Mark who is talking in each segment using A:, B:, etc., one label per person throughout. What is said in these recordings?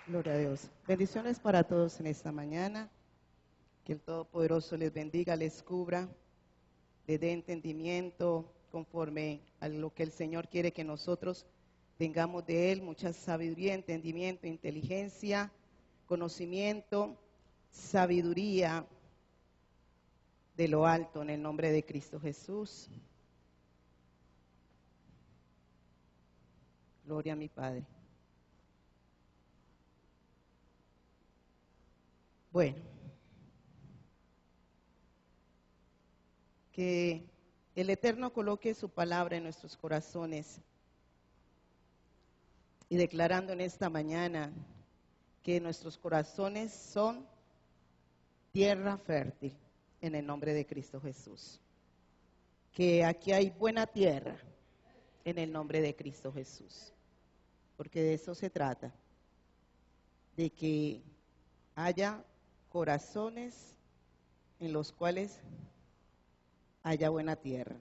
A: Gloria a Dios. Bendiciones para todos en esta mañana. Que el Todopoderoso les bendiga, les cubra, les dé entendimiento conforme a lo que el Señor quiere que nosotros tengamos de Él. Mucha sabiduría, entendimiento, inteligencia, conocimiento, sabiduría de lo alto en el nombre de Cristo Jesús. Gloria a mi Padre. Bueno, que el Eterno coloque su palabra en nuestros corazones y declarando en esta mañana que nuestros corazones son tierra fértil en el nombre de Cristo Jesús. Que aquí hay buena tierra en el nombre de Cristo Jesús. Porque de eso se trata, de que haya corazones en los cuales haya buena tierra.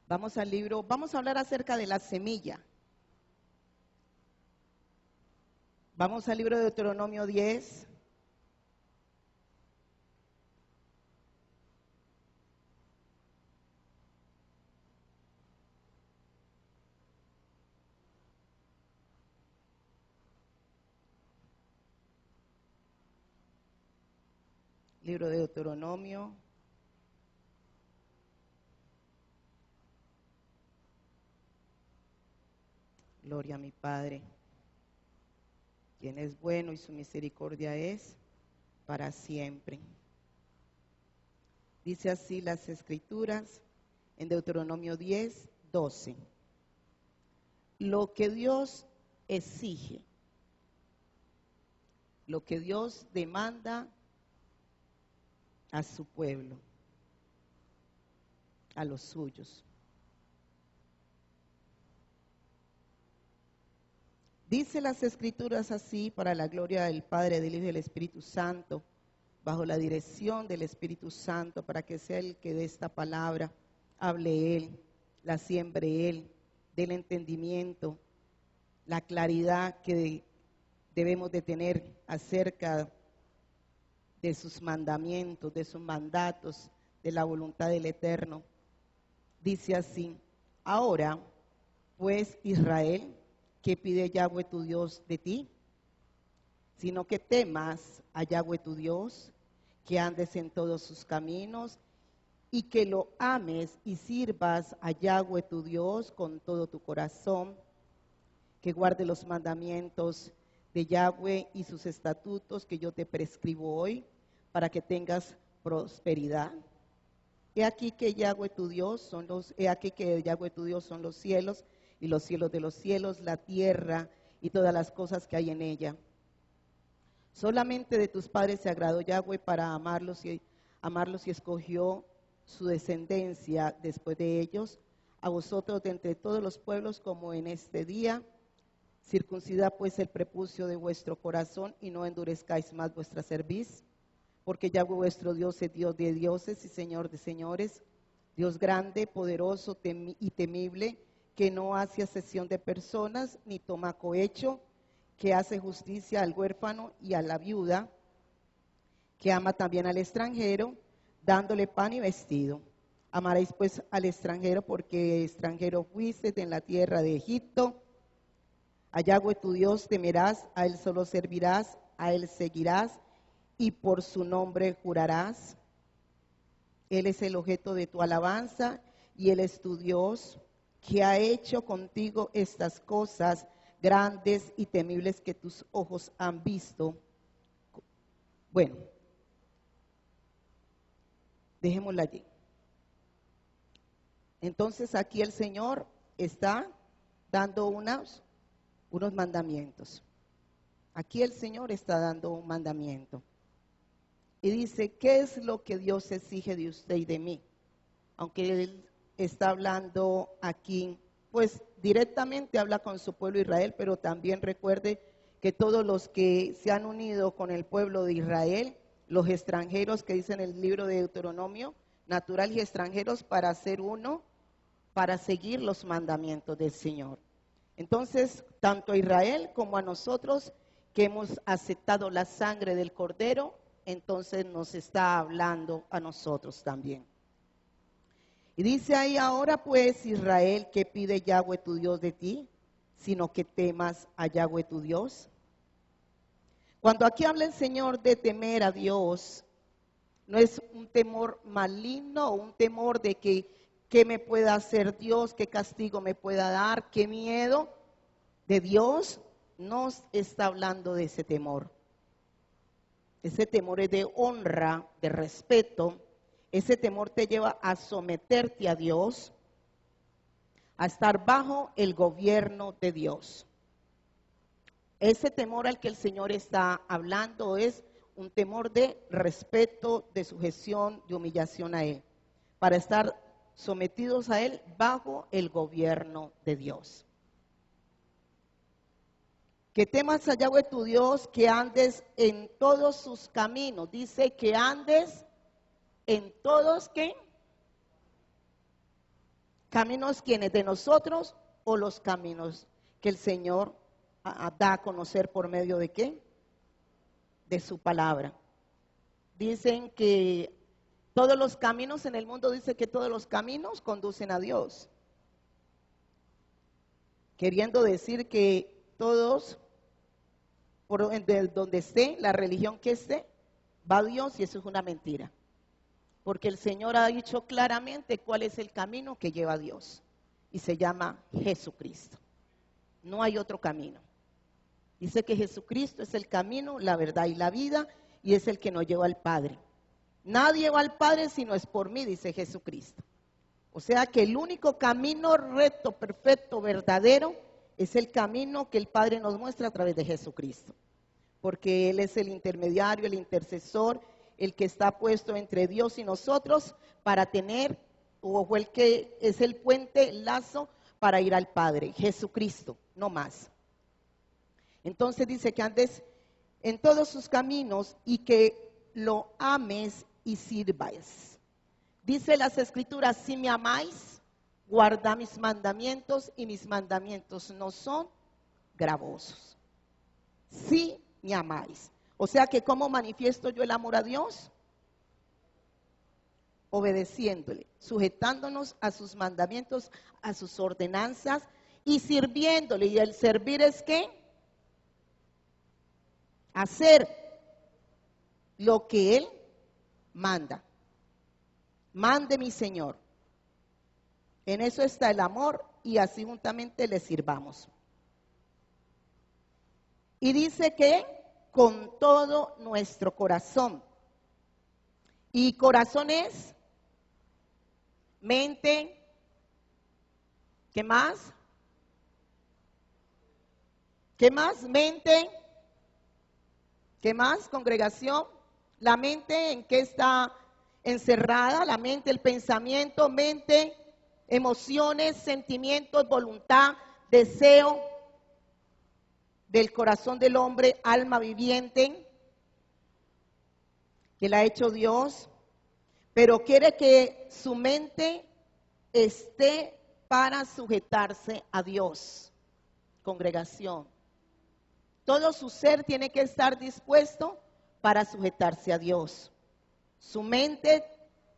A: Vamos al libro, vamos a hablar acerca de la semilla. Vamos al libro de Deuteronomio 10. Libro de Deuteronomio. Gloria a mi Padre, quien es bueno y su misericordia es para siempre. Dice así las Escrituras en Deuteronomio 10, 12. Lo que Dios exige, lo que Dios demanda a su pueblo, a los suyos. Dice las Escrituras así, para la gloria del Padre, del Hijo y del Espíritu Santo, bajo la dirección del Espíritu Santo, para que sea el que de esta palabra hable Él, la siembre Él, del entendimiento, la claridad que debemos de tener acerca de sus mandamientos, de sus mandatos, de la voluntad del Eterno. Dice así: ahora, pues, Israel, ¿qué pide Yahweh tu Dios de ti? Sino que temas a Yahweh tu Dios, que andes en todos sus caminos y que lo ames y sirvas a Yahweh tu Dios con todo tu corazón, que guarde los mandamientos de Yahweh y sus estatutos que yo te prescribo hoy, para que tengas prosperidad. He aquí que Yahweh tu Dios son los cielos y los cielos de los cielos, la tierra y todas las cosas que hay en ella. Solamente de tus padres se agradó Yahweh para amarlos y escogió su descendencia después de ellos, a vosotros de entre todos los pueblos como en este día. Circuncidad pues el prepucio de vuestro corazón y no endurezcáis más vuestra cerviz, porque Yahweh vuestro Dios es Dios de dioses y Señor de señores, Dios grande, poderoso y temible, que no hace acepción de personas ni toma cohecho, que hace justicia al huérfano y a la viuda, que ama también al extranjero, dándole pan y vestido. Amaréis pues al extranjero, porque extranjero fuisteis en la tierra de Egipto. A Yahweh tu Dios temerás, a Él solo servirás, a Él seguirás y por su nombre jurarás. Él es el objeto de tu alabanza y Él es tu Dios, que ha hecho contigo estas cosas grandes y temibles que tus ojos han visto. Bueno, dejémosla allí. Entonces aquí el Señor está dando unos mandamientos. Aquí el Señor está dando un mandamiento. Y dice, ¿qué es lo que Dios exige de usted y de mí? Aunque Él está hablando aquí, pues directamente habla con su pueblo Israel, pero también recuerde que todos los que se han unido con el pueblo de Israel, los extranjeros que dice en el libro de Deuteronomio, natural y extranjeros para ser uno, para seguir los mandamientos del Señor. Entonces, tanto a Israel como a nosotros que hemos aceptado la sangre del Cordero, entonces nos está hablando a nosotros también. Y dice ahí, ahora pues Israel, ¿qué pide Yahweh tu Dios de ti? Sino que temas a Yahweh tu Dios. Cuando aquí habla el Señor de temer a Dios, no es un temor maligno o un temor de que qué me pueda hacer Dios, qué castigo me pueda dar, qué miedo de Dios. No está hablando de ese temor. Ese temor es de honra, de respeto. Ese temor te lleva a someterte a Dios, a estar bajo el gobierno de Dios. Ese temor al que el Señor está hablando es un temor de respeto, de sujeción, de humillación a Él, para estar sometidos a Él bajo el gobierno de Dios. Que temas a Yahweh tu Dios, que andes en todos sus caminos. Dice que andes en todos, ¿qué? Caminos, ¿quiénes? ¿De nosotros o los caminos que el Señor da a conocer por medio de qué? De su palabra. Dicen que todos los caminos en el mundo, dice que todos los caminos conducen a Dios. Queriendo decir que todos, por donde esté, la religión que esté, va a Dios, y eso es una mentira. Porque el Señor ha dicho claramente cuál es el camino que lleva a Dios. Y se llama Jesucristo. No hay otro camino. Dice que Jesucristo es el camino, la verdad y la vida, y es el que nos lleva al Padre. Nadie va al Padre si no es por mí, dice Jesucristo. O sea que el único camino recto, perfecto, verdadero, es el camino que el Padre nos muestra a través de Jesucristo. Porque Él es el intermediario, el intercesor, el que está puesto entre Dios y nosotros para tener, o el que es el puente, el lazo para ir al Padre. Jesucristo, no más. Entonces dice que andes en todos sus caminos y que lo ames y sirvas. Dice las Escrituras, si me amáis, guarda mis mandamientos, y mis mandamientos no son gravosos. Si me amáis. O sea que ¿cómo manifiesto yo el amor a Dios? Obedeciéndole, sujetándonos a sus mandamientos, a sus ordenanzas y sirviéndole. ¿Y el servir es qué? Hacer lo que Él manda. Mande mi Señor. En eso está el amor, y así juntamente le sirvamos. Y dice que con todo nuestro corazón. Y corazón es mente. ¿Qué más? ¿Qué más? Mente. ¿Qué más? Congregación. La mente, ¿en qué está encerrada? La mente, el pensamiento, mente, emociones, sentimientos, voluntad, deseo del corazón del hombre, alma viviente, que la ha hecho Dios, pero quiere que su mente esté para sujetarse a Dios. Congregación. Todo su ser tiene que estar dispuesto para sujetarse a Dios. Su mente,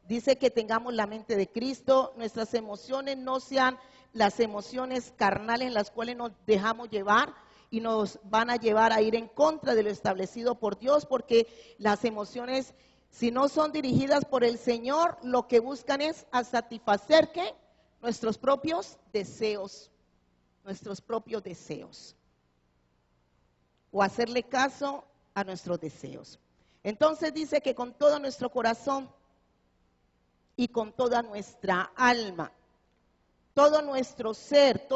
A: dice que tengamos la mente de Cristo, nuestras emociones no sean las emociones carnales en las cuales nos dejamos llevar y nos van a llevar a ir en contra de lo establecido por Dios, porque las emociones, si no son dirigidas por el Señor, lo que buscan es a satisfacer ¿qué? Nuestros propios deseos, o hacerle caso a nuestros deseos. Entonces dice que con todo nuestro corazón y con toda nuestra alma, todo nuestro ser,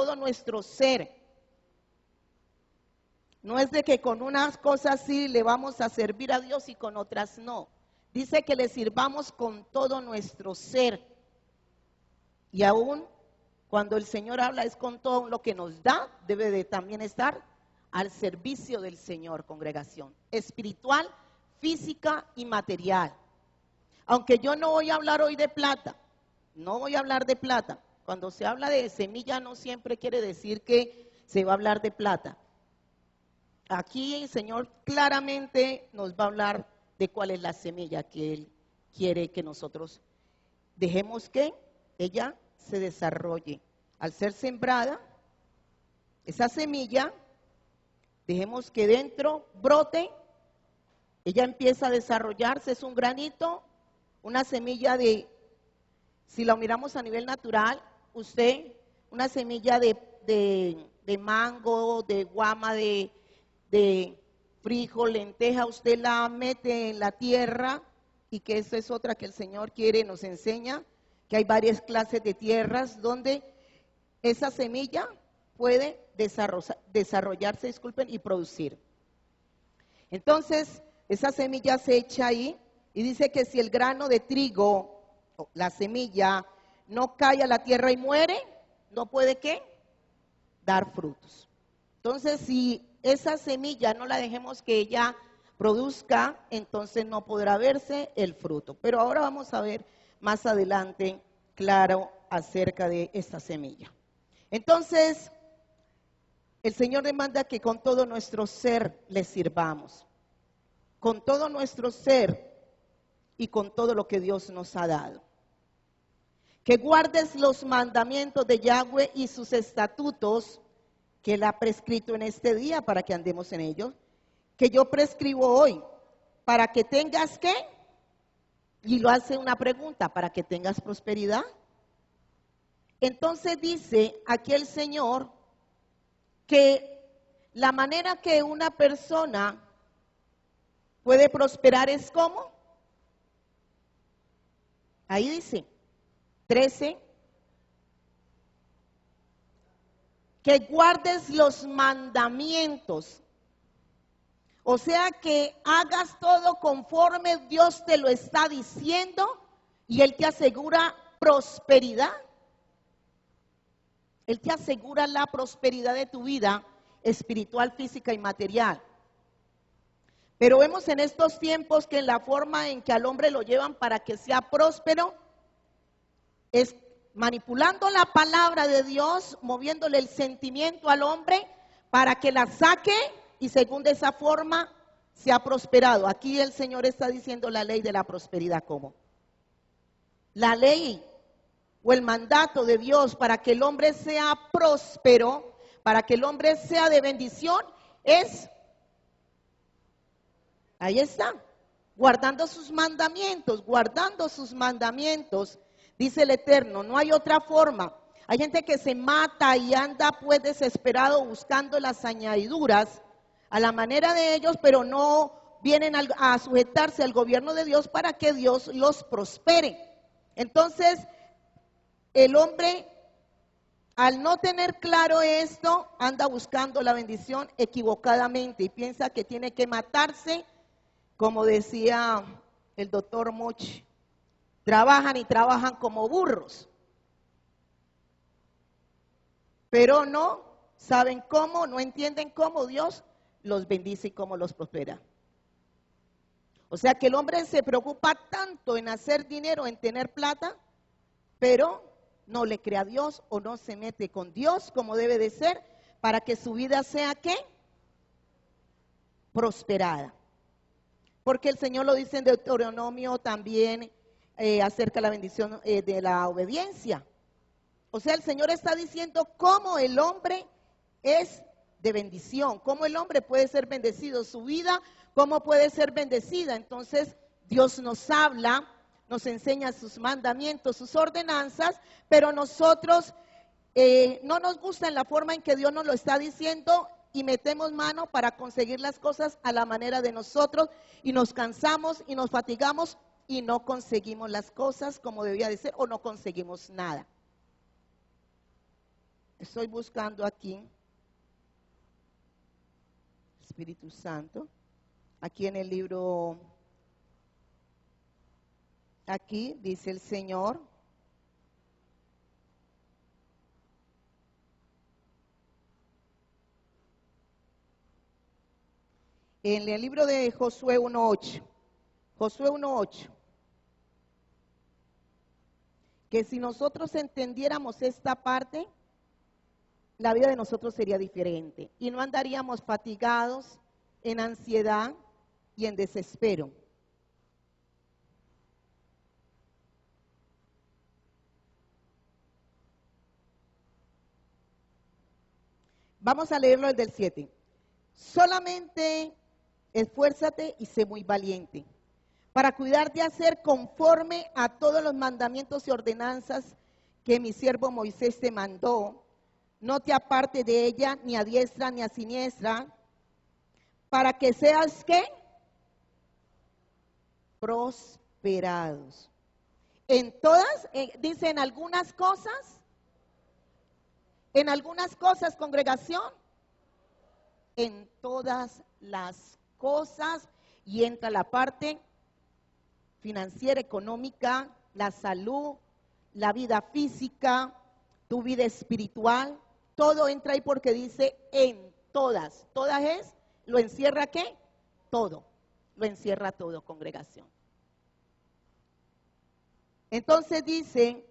A: no es de que con unas cosas sí le vamos a servir a Dios y con otras no. Dice que le sirvamos con todo nuestro ser. Y aún cuando el Señor habla es con todo lo que nos da, debe de también estar al servicio del Señor, congregación, espiritual, física y material. Aunque yo no voy a hablar hoy de plata, no voy a hablar de plata. Cuando se habla de semilla no siempre quiere decir que se va a hablar de plata. Aquí el Señor claramente nos va a hablar de cuál es la semilla que Él quiere que nosotros dejemos que ella se desarrolle. Al ser sembrada, esa semilla, dejemos que dentro brote, ella empieza a desarrollarse, es un granito, una semilla de, si la miramos a nivel natural, una semilla de mango, de guama, de frijol, lenteja, usted la mete en la tierra, y que esa es otra que el Señor quiere, nos enseña, que hay varias clases de tierras donde esa semilla puede desarrollarse, y producir. Entonces, esa semilla se echa ahí, y dice que si el grano de trigo, la semilla, no cae a la tierra y muere, no puede ¿qué? Dar frutos. Entonces, si esa semilla no la dejemos que ella produzca, entonces no podrá verse el fruto. Pero ahora vamos a ver más adelante, claro, acerca de esta semilla. Entonces, el Señor demanda que con todo nuestro ser le sirvamos. Con todo nuestro ser y con todo lo que Dios nos ha dado. Que guardes los mandamientos de Yahweh y sus estatutos que Él ha prescrito en este día para que andemos en ellos, que yo prescribo hoy, para que tengas ¿qué? Y lo hace una pregunta, para que tengas prosperidad. Entonces dice aquí el Señor que la manera que una persona puede prosperar es ¿cómo? Ahí dice, 13, que guardes los mandamientos. O sea que hagas todo conforme Dios te lo está diciendo y Él te asegura prosperidad. Él te asegura la prosperidad de tu vida espiritual, física y material. Pero vemos en estos tiempos que la forma en que al hombre lo llevan para que sea próspero es manipulando la palabra de Dios, moviéndole el sentimiento al hombre para que la saque y según de esa forma se ha prosperado. Aquí el Señor está diciendo la ley de la prosperidad. ¿Cómo? La ley o el mandato de Dios para que el hombre sea próspero, para que el hombre sea de bendición, es, ahí está, guardando sus mandamientos, dice el Eterno, no hay otra forma. Hay gente que se mata y anda pues desesperado buscando las añadiduras a la manera de ellos, pero no vienen a sujetarse al gobierno de Dios para que Dios los prospere. Entonces, el hombre, al no tener claro esto, anda buscando la bendición equivocadamente y piensa que tiene que matarse, como decía el doctor Mochi. Trabajan y trabajan como burros, pero no saben cómo, no entienden cómo Dios los bendice y cómo los prospera. O sea que el hombre se preocupa tanto en hacer dinero, en tener plata, pero no le cree a Dios o no se mete con Dios como debe de ser para que su vida sea ¿qué? Prosperada. Porque el Señor lo dice en Deuteronomio también acerca de la bendición de la obediencia. O sea, el Señor está diciendo cómo el hombre es de bendición, cómo el hombre puede ser bendecido, su vida, cómo puede ser bendecida. Entonces, Dios nos habla, nos enseña sus mandamientos, sus ordenanzas, pero nosotros no nos gusta en la forma en que Dios nos lo está diciendo y metemos mano para conseguir las cosas a la manera de nosotros y nos cansamos y nos fatigamos y no conseguimos las cosas como debía de ser o no conseguimos nada. Estoy buscando aquí, Espíritu Santo, aquí en el libro, aquí dice el Señor, en el libro de Josué 1:8, Josué 1:8, que si nosotros entendiéramos esta parte, la vida de nosotros sería diferente y no andaríamos fatigados, en ansiedad y en desespero. Vamos a leerlo desde el 7. Solamente esfuérzate y sé muy valiente para cuidar de hacer conforme a todos los mandamientos y ordenanzas que mi siervo Moisés te mandó. No te apartes de ella ni a diestra ni a siniestra, para que seas, ¿qué? Prosperados. En todas, dice en algunas cosas, congregación, en todas las cosas, y entra la parte financiera, económica, la salud, la vida física, tu vida espiritual, todo entra ahí porque dice en todas. Todas es, ¿lo encierra qué? Todo, lo encierra todo, congregación. Entonces dice,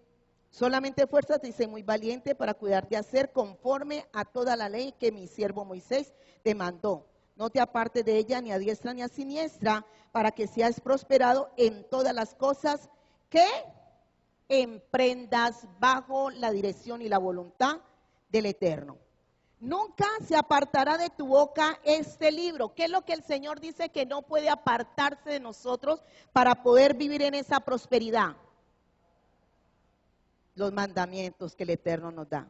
A: solamente esfuérzate y sé muy valiente para cuidar de hacer conforme a toda la ley que mi siervo Moisés te mandó. No te apartes de ella ni a diestra ni a siniestra, para que seas prosperado en todas las cosas que emprendas bajo la dirección y la voluntad del Eterno. Nunca se apartará de tu boca este libro. ¿Qué es lo que el Señor dice que no puede apartarse de nosotros para poder vivir en esa prosperidad? Los mandamientos que el Eterno nos da.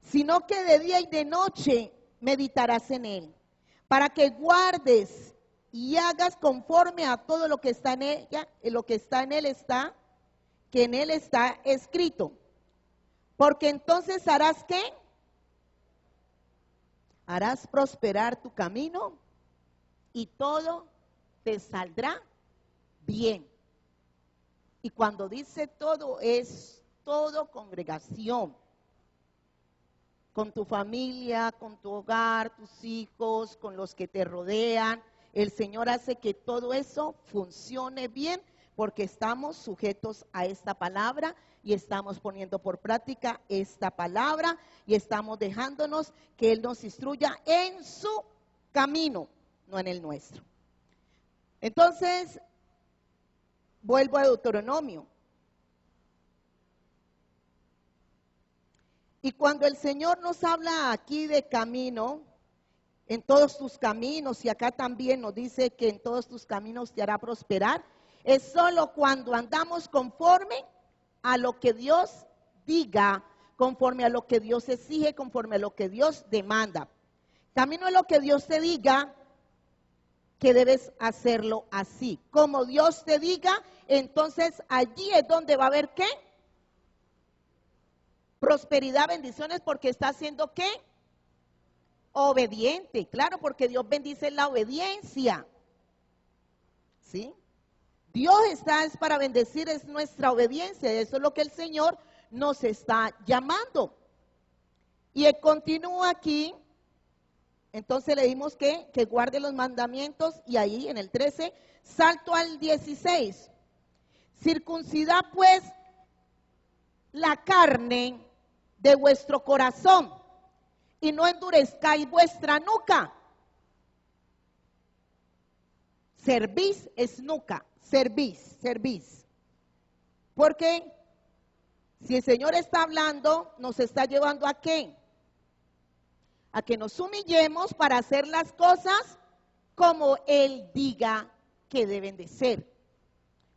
A: Sino que de día y de noche meditarás en él, para que guardes y hagas conforme a todo lo que está en ella, lo que está en él está, que en él está escrito. Porque entonces harás ¿qué? Harás prosperar tu camino y todo te saldrá bien. Y cuando dice todo, es todo, congregación. Con tu familia, con tu hogar, tus hijos, con los que te rodean. El Señor hace que todo eso funcione bien porque estamos sujetos a esta palabra y estamos poniendo por práctica esta palabra y estamos dejándonos que Él nos instruya en su camino, no en el nuestro. Entonces, vuelvo a Deuteronomio. Y cuando el Señor nos habla aquí de camino, en todos tus caminos, y acá también nos dice que en todos tus caminos te hará prosperar, es solo cuando andamos conforme a lo que Dios diga, conforme a lo que Dios exige, conforme a lo que Dios demanda. Camino es lo que Dios te diga, que debes hacerlo así. Como Dios te diga, entonces allí es donde va a haber ¿qué? Prosperidad, bendiciones, porque está haciendo ¿qué? Obediente, claro, porque Dios bendice la obediencia. ¿Sí? Dios está es para bendecir, es nuestra obediencia, eso es lo que el Señor nos está llamando. Y Él continúa aquí, entonces le dimos que guarde los mandamientos, y ahí en el 13, salto al 16. Circuncidad pues la carne de vuestro corazón y no endurezcáis vuestra nuca. Servís es nuca, servís. Porque si el Señor está hablando, nos está llevando ¿a qué? A que nos humillemos para hacer las cosas como Él diga que deben de ser.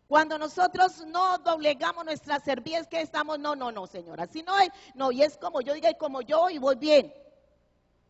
A: Cuando nosotros no doblegamos nuestra cerviz, es que estamos, no, señora, así no es, no, y es como yo diga y como yo y voy bien.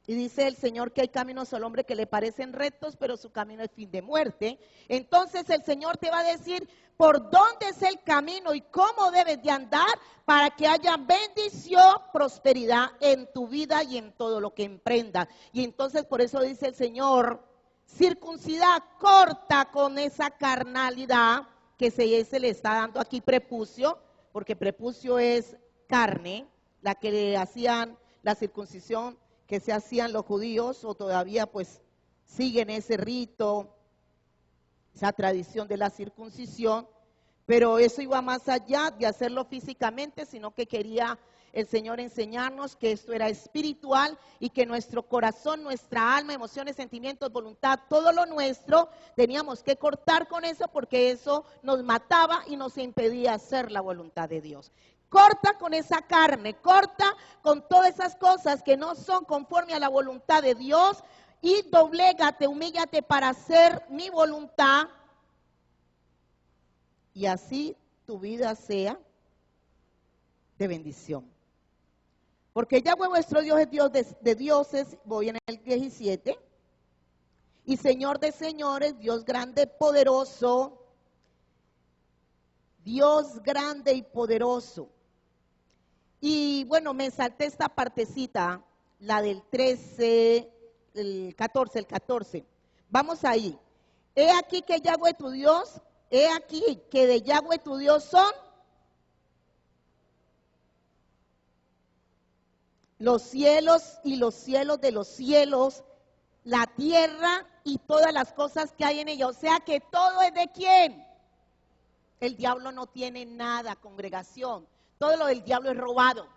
A: Y dice el Señor que hay caminos al hombre que le parecen rectos, pero su camino es fin de muerte. Entonces el Señor te va a decir por dónde es el camino y cómo debes de andar para que haya bendición, prosperidad en tu vida y en todo lo que emprendas. Y entonces por eso dice el Señor, circuncidad, corta con esa carnalidad que se le está dando aquí prepucio, porque prepucio es carne, la que le hacían la circuncisión que se hacían los judíos, o todavía pues siguen ese rito, esa tradición de la circuncisión, pero eso iba más allá de hacerlo físicamente, sino que quería el Señor enseñarnos que esto era espiritual y que nuestro corazón, nuestra alma, emociones, sentimientos, voluntad, todo lo nuestro, teníamos que cortar con eso porque eso nos mataba y nos impedía hacer la voluntad de Dios. Corta con esa carne, corta con todas esas cosas que no son conforme a la voluntad de Dios y doblégate, humíllate para hacer mi voluntad y así tu vida sea de bendición. Porque Yahweh vuestro Dios es Dios de dioses, voy en el 17, y Señor de señores, Dios grande, poderoso, Dios grande y poderoso. Y bueno, me salté esta partecita, la del 13, el 14. Vamos ahí. He aquí que Yahweh tu Dios, he aquí que de Yahweh tu Dios son los cielos y los cielos de los cielos, la tierra y todas las cosas que hay en ella. O sea que todo es de ¿quién? El diablo no tiene nada, congregación. Todo lo del diablo es robado.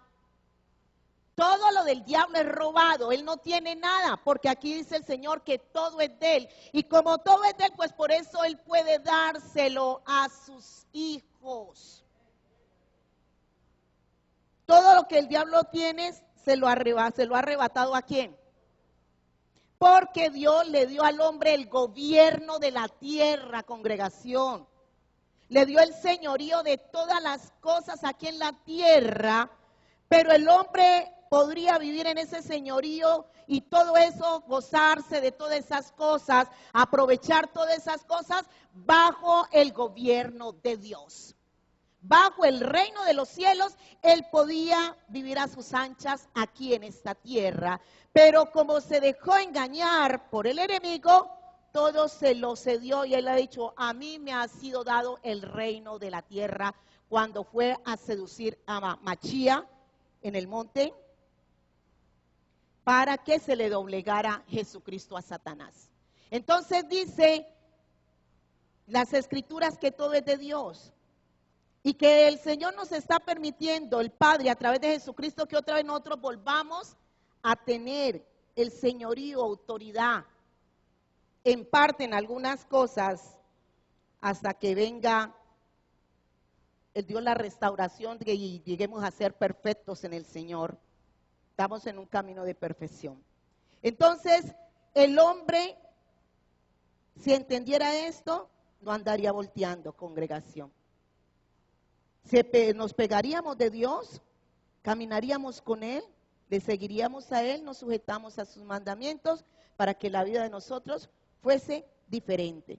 A: Todo lo del diablo es robado. Él no tiene nada, porque aquí dice el Señor que todo es de Él. Y como todo es de Él, pues por eso Él puede dárselo a sus hijos. Todo lo que el diablo tiene, se lo ha arrebatado ¿a quién? Porque Dios le dio al hombre el gobierno de la tierra, congregación. Le dio el señorío de todas las cosas aquí en la tierra, pero el hombre podría vivir en ese señorío y todo eso, gozarse de todas esas cosas, aprovechar todas esas cosas bajo el gobierno de Dios. Bajo el reino de los cielos, él podía vivir a sus anchas aquí en esta tierra, pero como se dejó engañar por el enemigo, todo se lo cedió y él ha dicho, a mí me ha sido dado el reino de la tierra cuando fue a seducir a Machía en el monte para que se le doblegara Jesucristo a Satanás. Entonces dice las escrituras que todo es de Dios y que el Señor nos está permitiendo, el Padre a través de Jesucristo, que otra vez nosotros volvamos a tener el señorío, autoridad, en parte en algunas cosas, hasta que venga el Dios la restauración y lleguemos a ser perfectos en el Señor. Estamos en un camino de perfección. Entonces, el hombre, si entendiera esto, no andaría volteando, congregación. Nos pegaríamos de Dios, caminaríamos con Él, le seguiríamos a Él, nos sujetamos a sus mandamientos para que la vida de nosotros fuese diferente.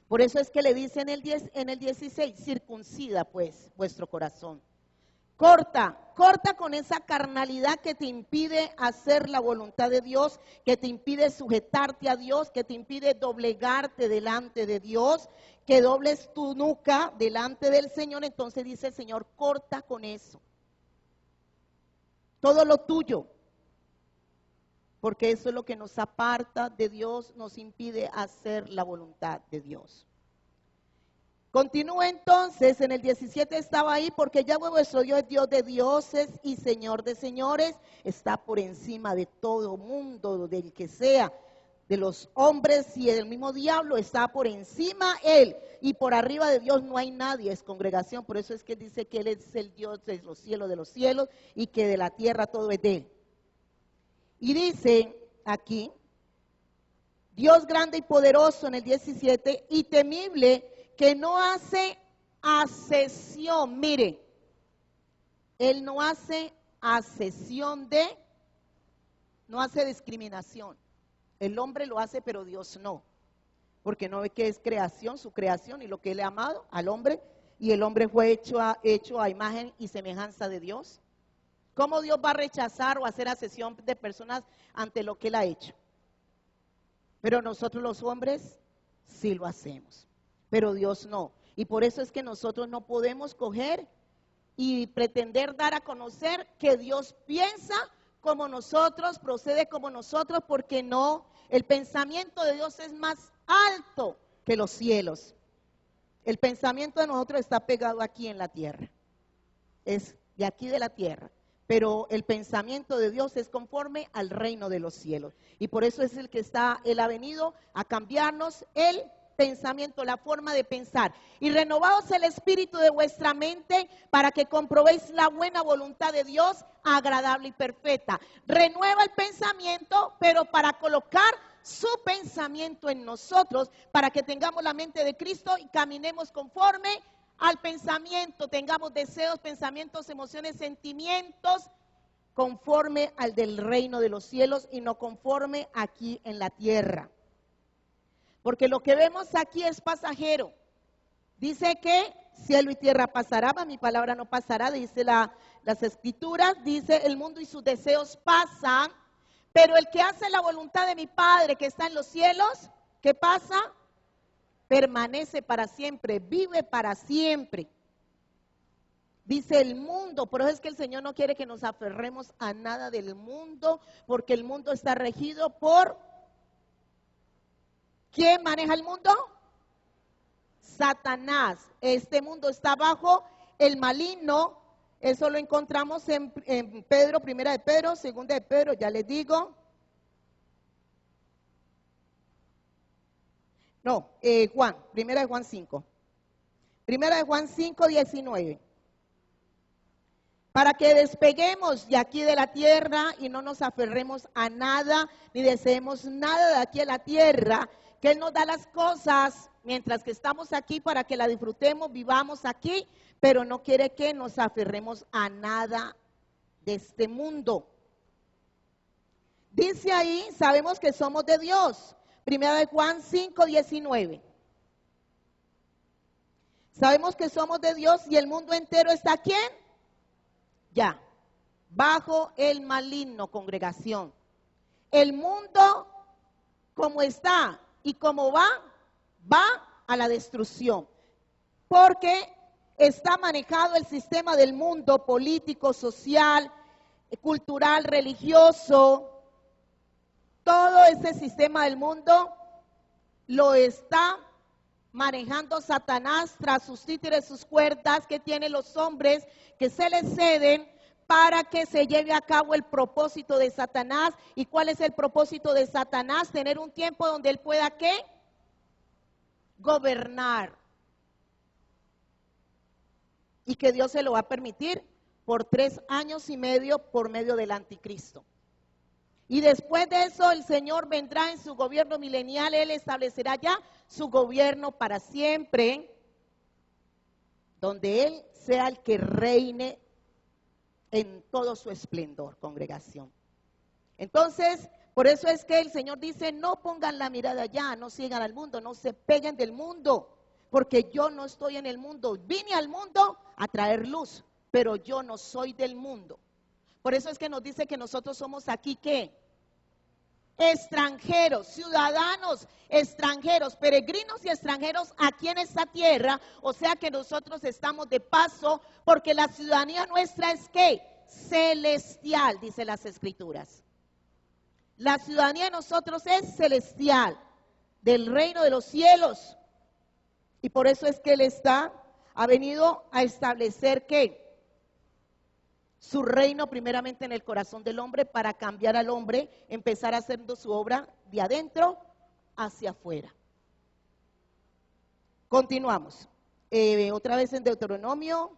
A: Por eso es que le dice en el 16, circuncida pues vuestro corazón. Corta con esa carnalidad que te impide hacer la voluntad de Dios, que te impide sujetarte a Dios, que te impide doblegarte delante de Dios, que dobles tu nuca delante del Señor. Entonces dice el Señor, corta con eso. Todo lo tuyo. Porque eso es lo que nos aparta de Dios, nos impide hacer la voluntad de Dios. Continúa entonces, en el 17 estaba ahí, porque Yahweh vuestro Dios es Dios de dioses y Señor de señores, está por encima de todo mundo, del que sea, de los hombres y del mismo diablo, está por encima Él, y por arriba de Dios no hay nadie, es congregación, por eso es que dice que Él es el Dios de los cielos, y que de la tierra todo es de Él. Y dice aquí, Dios grande y poderoso en el 17, y temible, que no hace asesión, mire, Él no hace asesión no hace discriminación. El hombre lo hace, pero Dios no, porque no ve que es creación, su creación, y lo que Él ha amado al hombre, y el hombre fue hecho a imagen y semejanza de Dios. ¿Cómo Dios va a rechazar o hacer asesión de personas ante lo que Él ha hecho? Pero nosotros los hombres sí lo hacemos, pero Dios no. Y por eso es que nosotros no podemos coger y pretender dar a conocer que Dios piensa como nosotros, procede como nosotros, porque no, el pensamiento de Dios es más alto que los cielos. El pensamiento de nosotros está pegado aquí en la tierra. Es y aquí de la tierra. Pero el pensamiento de Dios es conforme al reino de los cielos. Y por eso es Él ha venido a cambiarnos el pensamiento, la forma de pensar. Y renovaos el espíritu de vuestra mente para que comprobéis la buena voluntad de Dios, agradable y perfecta. Renueva el pensamiento, pero para colocar su pensamiento en nosotros, para que tengamos la mente de Cristo y caminemos conforme al pensamiento, tengamos deseos, pensamientos, emociones, sentimientos, conforme al del reino de los cielos y no conforme aquí en la tierra. Porque lo que vemos aquí es pasajero. Dice que cielo y tierra pasará, mi palabra no pasará, dice las escrituras, dice el mundo y sus deseos pasan, pero el que hace la voluntad de mi Padre que está en los cielos, ¿qué pasa? Permanece para siempre, vive para siempre. Dice el mundo, por eso es que el Señor no quiere que nos aferremos a nada del mundo, porque el mundo está regido por... ¿Quién maneja el mundo? Satanás. Este mundo está bajo el maligno. Eso lo encontramos en Pedro, primera de Pedro, segunda de Pedro, ya les digo. No, Juan, primera de Juan 5. Primera de Juan 5, 19. Para que despeguemos de aquí de la tierra y no nos aferremos a nada, ni deseemos nada de aquí de la tierra, que Él nos da las cosas mientras que estamos aquí para que la disfrutemos, vivamos aquí, pero no quiere que nos aferremos a nada de este mundo. Dice ahí, sabemos que somos de Dios. Primera de Juan 5, 19. Sabemos que somos de Dios y el mundo entero está ¿quién? Ya, bajo el maligno, congregación. El mundo como está y como va a la destrucción. Porque está manejado el sistema del mundo político, social, cultural, religioso. Todo ese sistema del mundo lo está manejando Satanás tras sus títeres, sus cuerdas que tienen los hombres que se les ceden para que se lleve a cabo el propósito de Satanás. ¿Y cuál es el propósito de Satanás? Tener un tiempo donde él pueda ¿qué? Gobernar. Y que Dios se lo va a permitir por 3 años y medio por medio del anticristo. Y después de eso el Señor vendrá en su gobierno milenial, Él establecerá ya su gobierno para siempre, donde Él sea el que reine en todo su esplendor, congregación. Entonces, por eso es que el Señor dice, no pongan la mirada allá, no sigan al mundo, no se peguen del mundo, porque yo no estoy en el mundo. Vine al mundo a traer luz, pero yo no soy del mundo. Por eso es que nos dice que nosotros somos aquí, ¿qué? Extranjeros, ciudadanos, extranjeros, peregrinos y extranjeros aquí en esta tierra. O sea que nosotros estamos de paso, porque la ciudadanía nuestra es ¿qué? Celestial, dice las escrituras. La ciudadanía de nosotros es celestial, del reino de los cielos. Y por eso es que Él ha venido a establecer ¿qué? Su reino primeramente en el corazón del hombre, para cambiar al hombre, empezar haciendo su obra de adentro hacia afuera. Continuamos. Otra vez en Deuteronomio.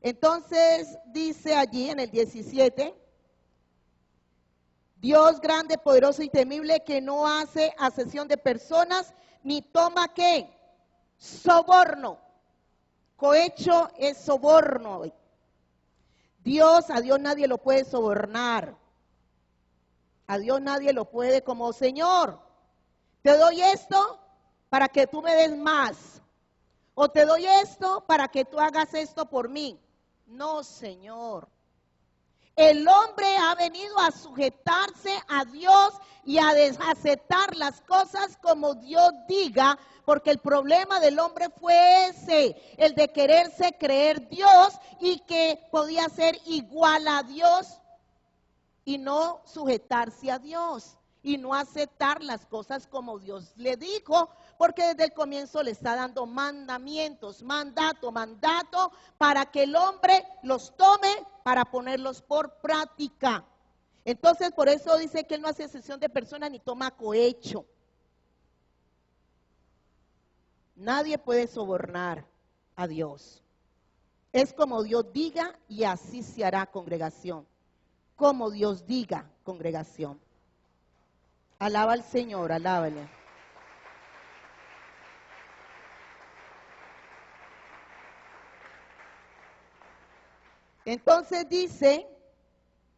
A: Entonces dice allí en el 17, Dios grande, poderoso y temible, que no hace acepción de personas, ni toma ¿qué? Soborno. Cohecho es soborno. A Dios nadie lo puede sobornar. A Dios nadie lo puede como Señor. Te doy esto para que tú me des más. O te doy esto para que tú hagas esto por mí. No, Señor. El hombre ha venido a sujetarse a Dios y a aceptar las cosas como Dios diga, porque el problema del hombre fue ese, el de quererse creer Dios y que podía ser igual a Dios y no sujetarse a Dios y no aceptar las cosas como Dios le dijo, porque desde el comienzo le está dando mandamientos, mandato para que el hombre los tome para ponerlos por práctica. Entonces, por eso dice que él no hace excepción de personas ni toma cohecho. Nadie puede sobornar a Dios. Es como Dios diga y así se hará, congregación. Como Dios diga, congregación. Alaba al Señor, alábale. Entonces dice,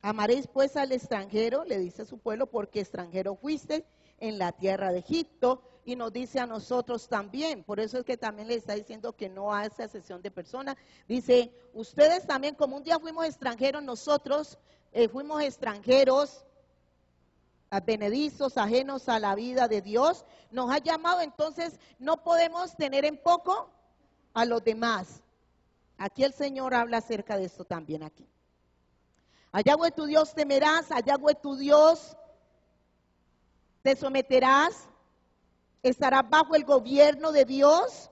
A: amaréis pues al extranjero, le dice a su pueblo, porque extranjero fuiste en la tierra de Egipto, y nos dice a nosotros también. Por eso es que también le está diciendo que no hace excepción de personas. Dice, ustedes también, como un día fuimos extranjeros, nosotros fuimos extranjeros, advenedizos, ajenos a la vida de Dios, nos ha llamado, entonces no podemos tener en poco a los demás. Aquí el Señor habla acerca de esto también aquí. A Yahweh tu Dios temerás, a Yahweh tu Dios te someterás, estarás bajo el gobierno de Dios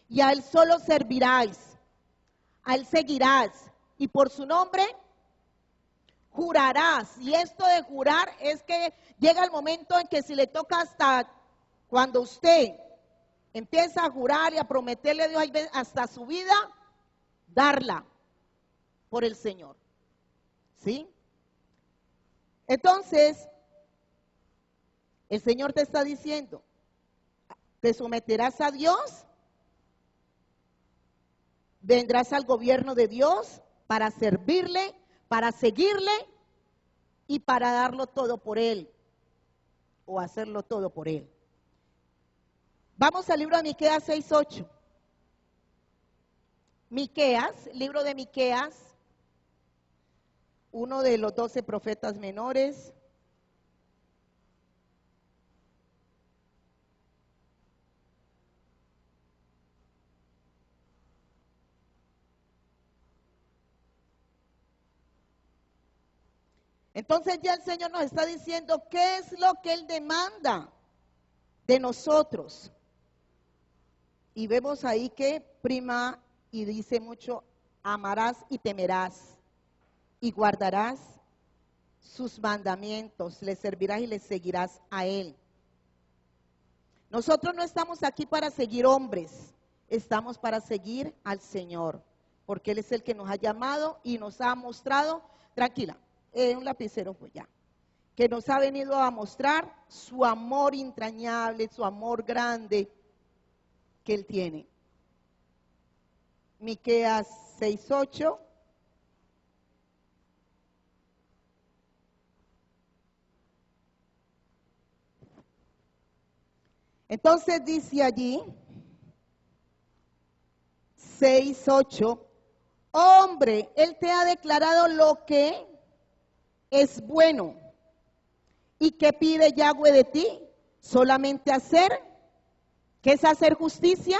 A: y a Él solo servirás, a Él seguirás y por su nombre jurarás. Y esto de jurar es que llega el momento en que si le toca hasta cuando usted empieza a jurar y a prometerle a Dios hasta su vida, darla por el Señor. ¿Sí? Entonces, el Señor te está diciendo, ¿te someterás a Dios? ¿Vendrás al gobierno de Dios para servirle, para seguirle y para darlo todo por Él o hacerlo todo por Él? Vamos al libro de Miqueas 6:8. Miqueas, libro de Miqueas, uno de los 12 profetas menores. Entonces ya el Señor nos está diciendo qué es lo que Él demanda de nosotros. Y vemos ahí que prima y dice mucho, amarás y temerás y guardarás sus mandamientos, le servirás y le seguirás a Él. Nosotros no estamos aquí para seguir hombres, estamos para seguir al Señor, porque Él es el que nos ha llamado y nos ha mostrado, tranquila, un lapicero pues ya, que nos ha venido a mostrar su amor entrañable, su amor grande que Él tiene. Miqueas 6:8. Entonces dice allí, 6:8, hombre, Él te ha declarado lo que es bueno. ¿Y qué pide Yahweh de ti? Solamente hacer, ¿qué es hacer justicia?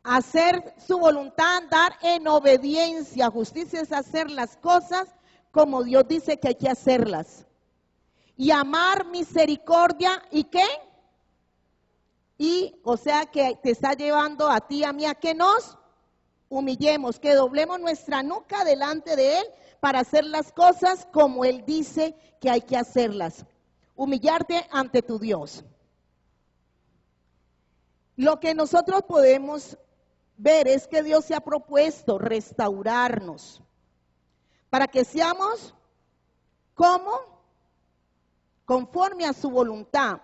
A: Hacer su voluntad, andar en obediencia. Justicia es hacer las cosas como Dios dice que hay que hacerlas. Y amar misericordia, ¿y qué? Y, o sea, que te está llevando a ti, a mí, a que nos humillemos, que doblemos nuestra nuca delante de Él para hacer las cosas como Él dice que hay que hacerlas. Humillarte ante tu Dios. Lo que nosotros podemos ver es que Dios se ha propuesto restaurarnos para que seamos como conforme a su voluntad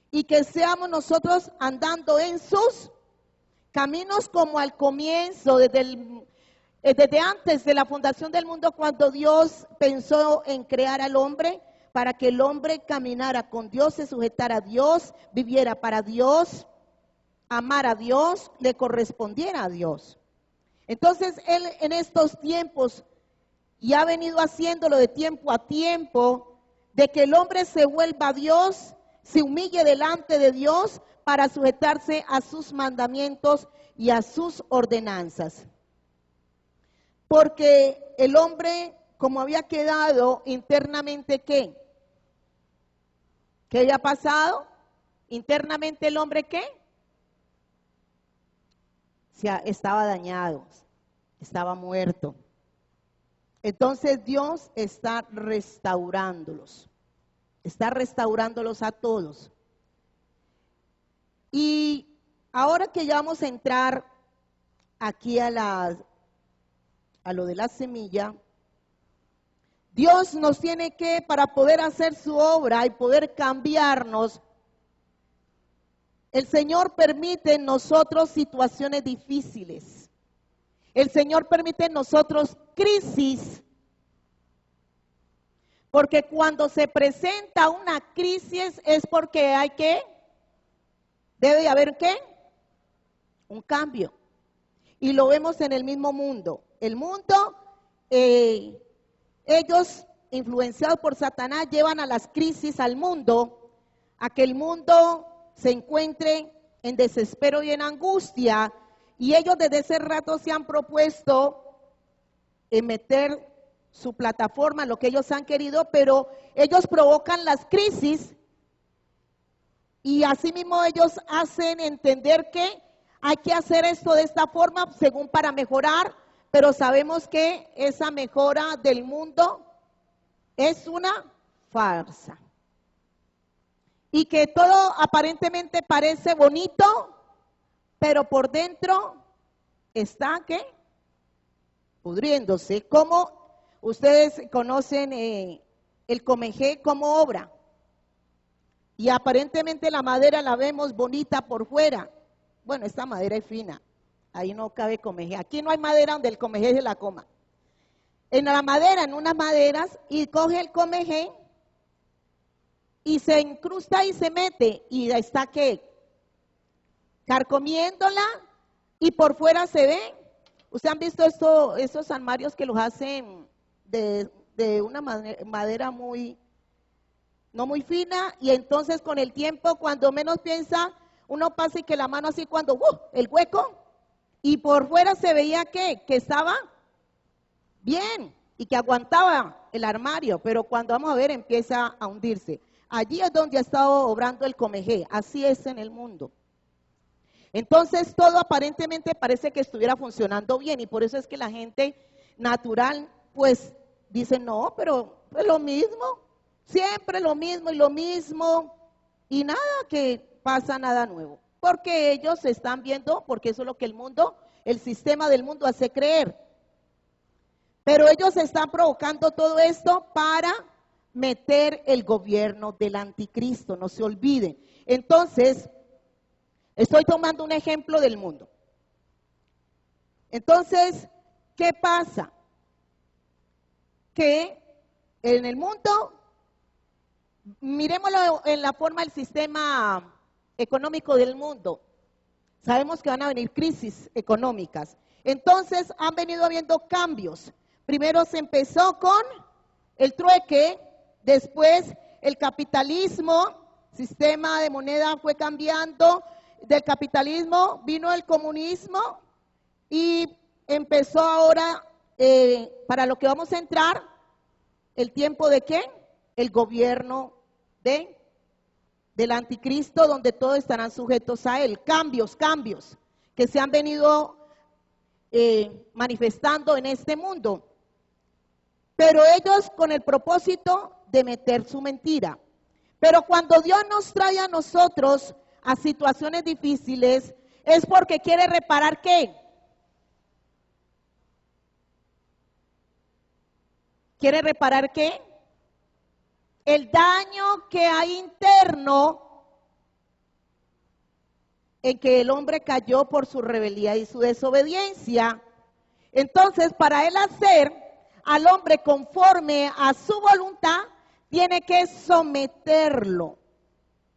A: y que seamos nosotros andando en sus caminos como al comienzo, desde antes de la fundación del mundo, cuando Dios pensó en crear al hombre, para que el hombre caminara con Dios, se sujetara a Dios, viviera para Dios, amara a Dios, le correspondiera a Dios. Entonces Él en estos tiempos, y ha venido haciéndolo de tiempo a tiempo, de que el hombre se vuelva a Dios, se humille delante de Dios para sujetarse a sus mandamientos y a sus ordenanzas. Porque el hombre, como había quedado internamente, ¿qué? ¿Qué había pasado? internamente el hombre, ¿qué? Estaba dañado, estaba muerto. Entonces Dios está restaurándolos a todos. Y ahora que ya vamos a entrar aquí a lo de la semilla, Dios nos tiene que, para poder hacer su obra y poder cambiarnos, el Señor permite en nosotros situaciones difíciles. El Señor permite en nosotros crisis. Porque cuando se presenta una crisis es porque debe de haber ¿qué? Un cambio. Y lo vemos en el mismo mundo. El mundo, ellos, influenciados por Satanás, llevan a las crisis al mundo, a que el mundo se encuentre en desespero y en angustia, y ellos desde ese rato se han propuesto meter su plataforma, lo que ellos han querido, pero ellos provocan las crisis y asimismo ellos hacen entender que hay que hacer esto de esta forma según para mejorar, pero sabemos que esa mejora del mundo es una farsa. Y que todo aparentemente parece bonito, pero por dentro está, ¿qué? Pudriéndose. Como ustedes conocen el comejé como obra. Y aparentemente la madera la vemos bonita por fuera. Bueno, esta madera es fina. Ahí no cabe comejé. Aquí no hay madera donde el comejé se la coma. En la madera, en unas maderas, y coge el comejé y se incrusta y se mete, y está ¿qué? Carcomiéndola, y por fuera se ve. ¿Ustedes han visto estos armarios que los hacen de una madera no muy fina? Y entonces con el tiempo, cuando menos piensa, uno pasa y que la mano así cuando, el hueco, y por fuera se veía que estaba bien, y que aguantaba el armario, pero cuando vamos a ver empieza a hundirse. Allí es donde ha estado obrando el comejé, así es en el mundo. Entonces todo aparentemente parece que estuviera funcionando bien, y por eso es que la gente natural pues dice, no, pero es lo mismo, siempre lo mismo y lo mismo, y nada que pasa nada nuevo, porque ellos están viendo, porque eso es lo que el sistema del mundo hace creer. Pero ellos están provocando todo esto para meter el gobierno del anticristo, no se olviden. Entonces, estoy tomando un ejemplo del mundo. Entonces, ¿qué pasa? Que en el mundo, miremoslo en la forma del sistema económico del mundo, sabemos que van a venir crisis económicas. Entonces, han venido habiendo cambios. Primero se empezó con el trueque, después el capitalismo, sistema de moneda fue cambiando, del capitalismo vino el comunismo y empezó ahora, para lo que vamos a entrar, el tiempo de ¿qué? El gobierno del anticristo, donde todos estarán sujetos a él. Cambios que se han venido manifestando en este mundo. Pero ellos con el propósito de meter su mentira. Pero cuando Dios nos trae a nosotros a situaciones difíciles, es porque quiere reparar ¿qué? ¿Quiere reparar qué? El daño que hay interno en que el hombre cayó por su rebeldía y su desobediencia. Entonces, para él hacer al hombre conforme a su voluntad, tiene que someterlo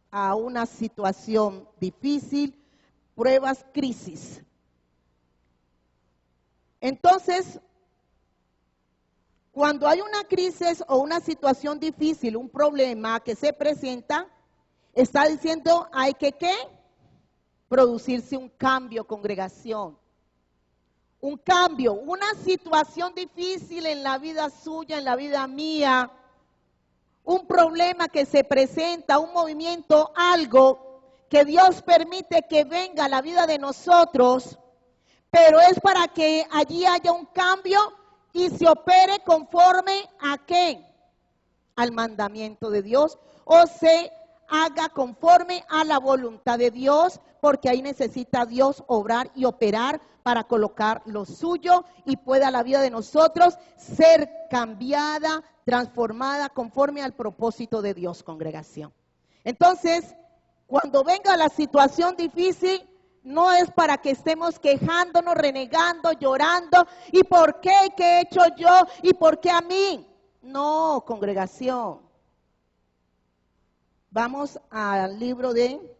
A: a una situación difícil, pruebas, crisis. Entonces, cuando hay una crisis o una situación difícil, un problema que se presenta, está diciendo hay que ¿qué? Producirse un cambio, congregación. Un cambio, una situación difícil en la vida suya, en la vida mía, un problema que se presenta, un movimiento, algo que Dios permite que venga a la vida de nosotros, pero es para que allí haya un cambio y se opere conforme a ¿qué? Al mandamiento de Dios, o se haga conforme a la voluntad de Dios, porque ahí necesita Dios obrar y operar para colocar lo suyo y pueda la vida de nosotros ser cambiada, transformada conforme al propósito de Dios, congregación. Entonces, cuando venga la situación difícil, no es para que estemos quejándonos, renegando, llorando, ¿y por qué? ¿Qué he hecho yo? ¿Y por qué a mí? No, congregación. Vamos al libro de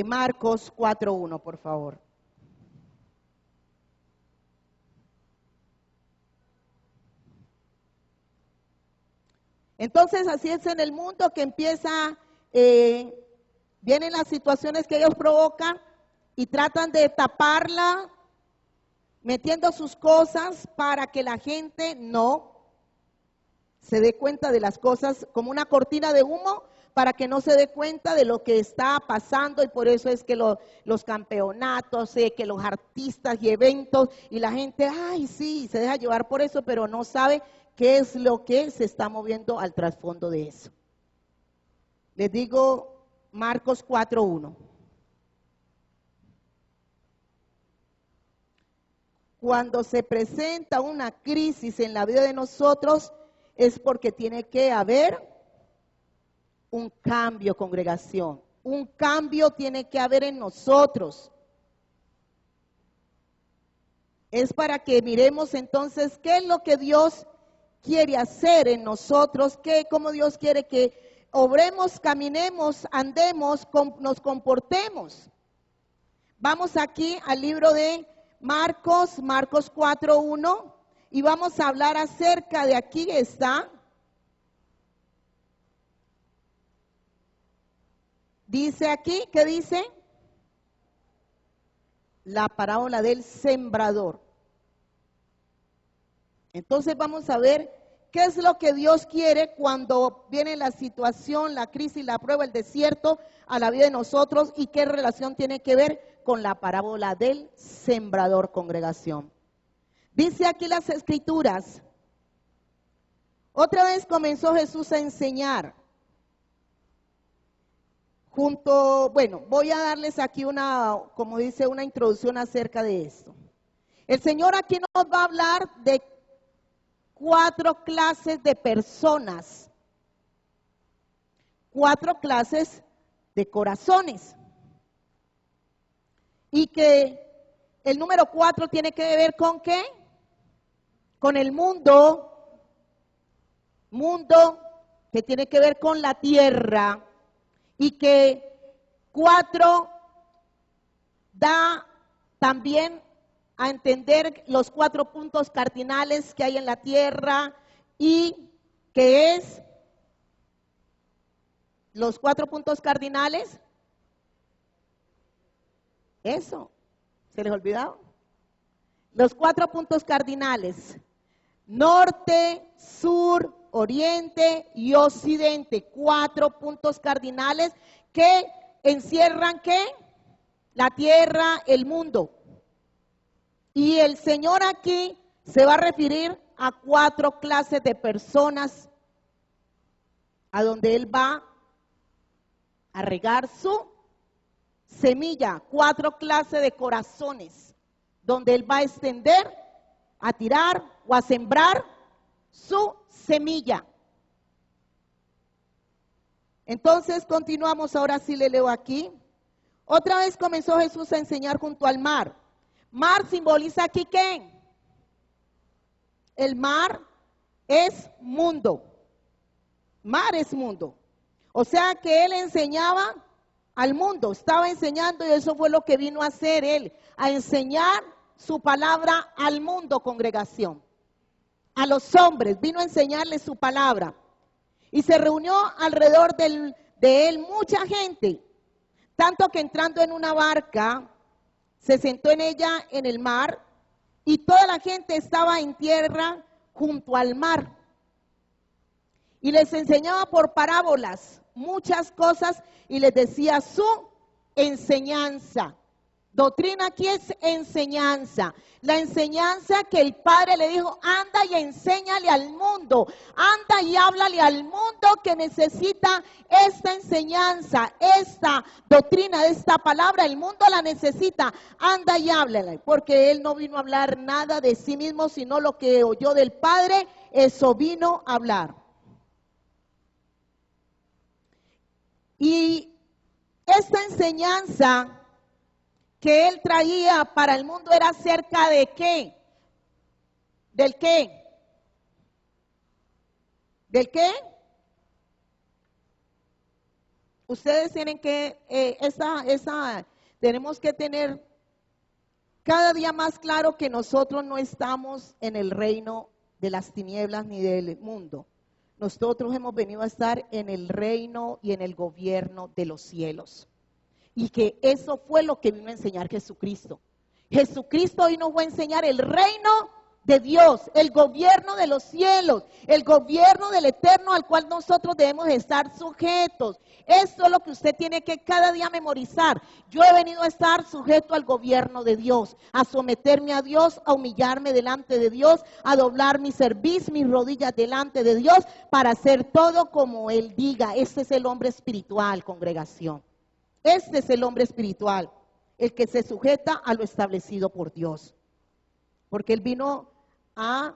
A: Marcos 4:1, por favor. Entonces, así es en el mundo que empieza, vienen las situaciones que ellos provocan y tratan de taparla, metiendo sus cosas para que la gente no se dé cuenta de las cosas, como una cortina de humo, para que no se dé cuenta de lo que está pasando, y por eso es que los campeonatos, que los artistas y eventos, y la gente, ay sí, se deja llevar por eso, pero no sabe qué es lo que se está moviendo al trasfondo de eso. Les digo Marcos 4:1. Cuando se presenta una crisis en la vida de nosotros, es porque tiene que haber un cambio, congregación. Un cambio tiene que haber en nosotros. Es para que miremos entonces qué es lo que Dios quiere hacer en nosotros, cómo Dios quiere que obremos, caminemos, andemos, nos comportemos. Vamos aquí al libro de Marcos 4:1, y vamos a hablar acerca de, aquí está, dice aquí, ¿qué dice? La parábola del sembrador. Entonces vamos a ver qué es lo que Dios quiere cuando viene la situación, la crisis, la prueba, el desierto a la vida de nosotros, y qué relación tiene que ver con la parábola del sembrador, congregación. Dice aquí las escrituras, otra vez comenzó Jesús a enseñar. Voy a darles aquí como dice, una introducción acerca de esto. El Señor aquí nos va a hablar de 4 clases de personas, 4 clases de corazones. Y que el número 4 tiene que ver con ¿qué? Con el mundo que tiene que ver con la tierra, y que 4 da también a entender los 4 puntos cardinales que hay en la tierra, y que es los 4 puntos cardinales. Eso, ¿se les olvidaba? Los 4 puntos cardinales: norte, sur, oriente y occidente. 4 puntos cardinales que encierran ¿qué? La tierra, el mundo. Y el Señor aquí se va a referir a 4 clases de personas a donde Él va a regar su semilla. 4 clases de corazones donde Él va a extender, a tirar o a sembrar su semilla. Entonces continuamos, ahora sí le leo aquí. Otra vez comenzó Jesús a enseñar junto al mar. Mar simboliza aquí ¿qué? El mar es mundo. Mar es mundo. O sea que Él enseñaba al mundo, estaba enseñando, y eso fue lo que vino a hacer Él, a enseñar su palabra al mundo, congregación. A los hombres, vino a enseñarles su palabra. Y se reunió alrededor de Él mucha gente, tanto que entrando en una barca, se sentó en ella en el mar, y toda la gente estaba en tierra junto al mar. Y les enseñaba por parábolas muchas cosas y les decía su enseñanza. Doctrina aquí es enseñanza. La enseñanza que el Padre le dijo, anda y enséñale al mundo, anda y háblale al mundo que necesita esta enseñanza, esta doctrina, esta palabra, el mundo la necesita, anda y háblale, porque Él no vino a hablar nada de sí mismo, sino lo que oyó del Padre, eso vino a hablar. Y esta enseñanza que Él traía para el mundo era acerca de ¿qué? ¿Del qué? ¿Del qué? Ustedes tienen que, tenemos que tener cada día más claro que nosotros no estamos en el reino de las tinieblas ni del mundo. Nosotros hemos venido a estar en el reino y en el gobierno de los cielos. Y que eso fue lo que vino a enseñar Jesucristo. Jesucristo hoy nos va a enseñar el reino de Dios, el gobierno de los cielos, el gobierno del eterno al cual nosotros debemos estar sujetos. Esto es lo que usted tiene que cada día memorizar. Yo he venido a estar sujeto al gobierno de Dios, a someterme a Dios, a humillarme delante de Dios, a doblar mi cerviz, mis rodillas delante de Dios, para hacer todo como Él diga. Este es el hombre espiritual, congregación. Este es el hombre espiritual, el que se sujeta a lo establecido por Dios. Porque Él vino a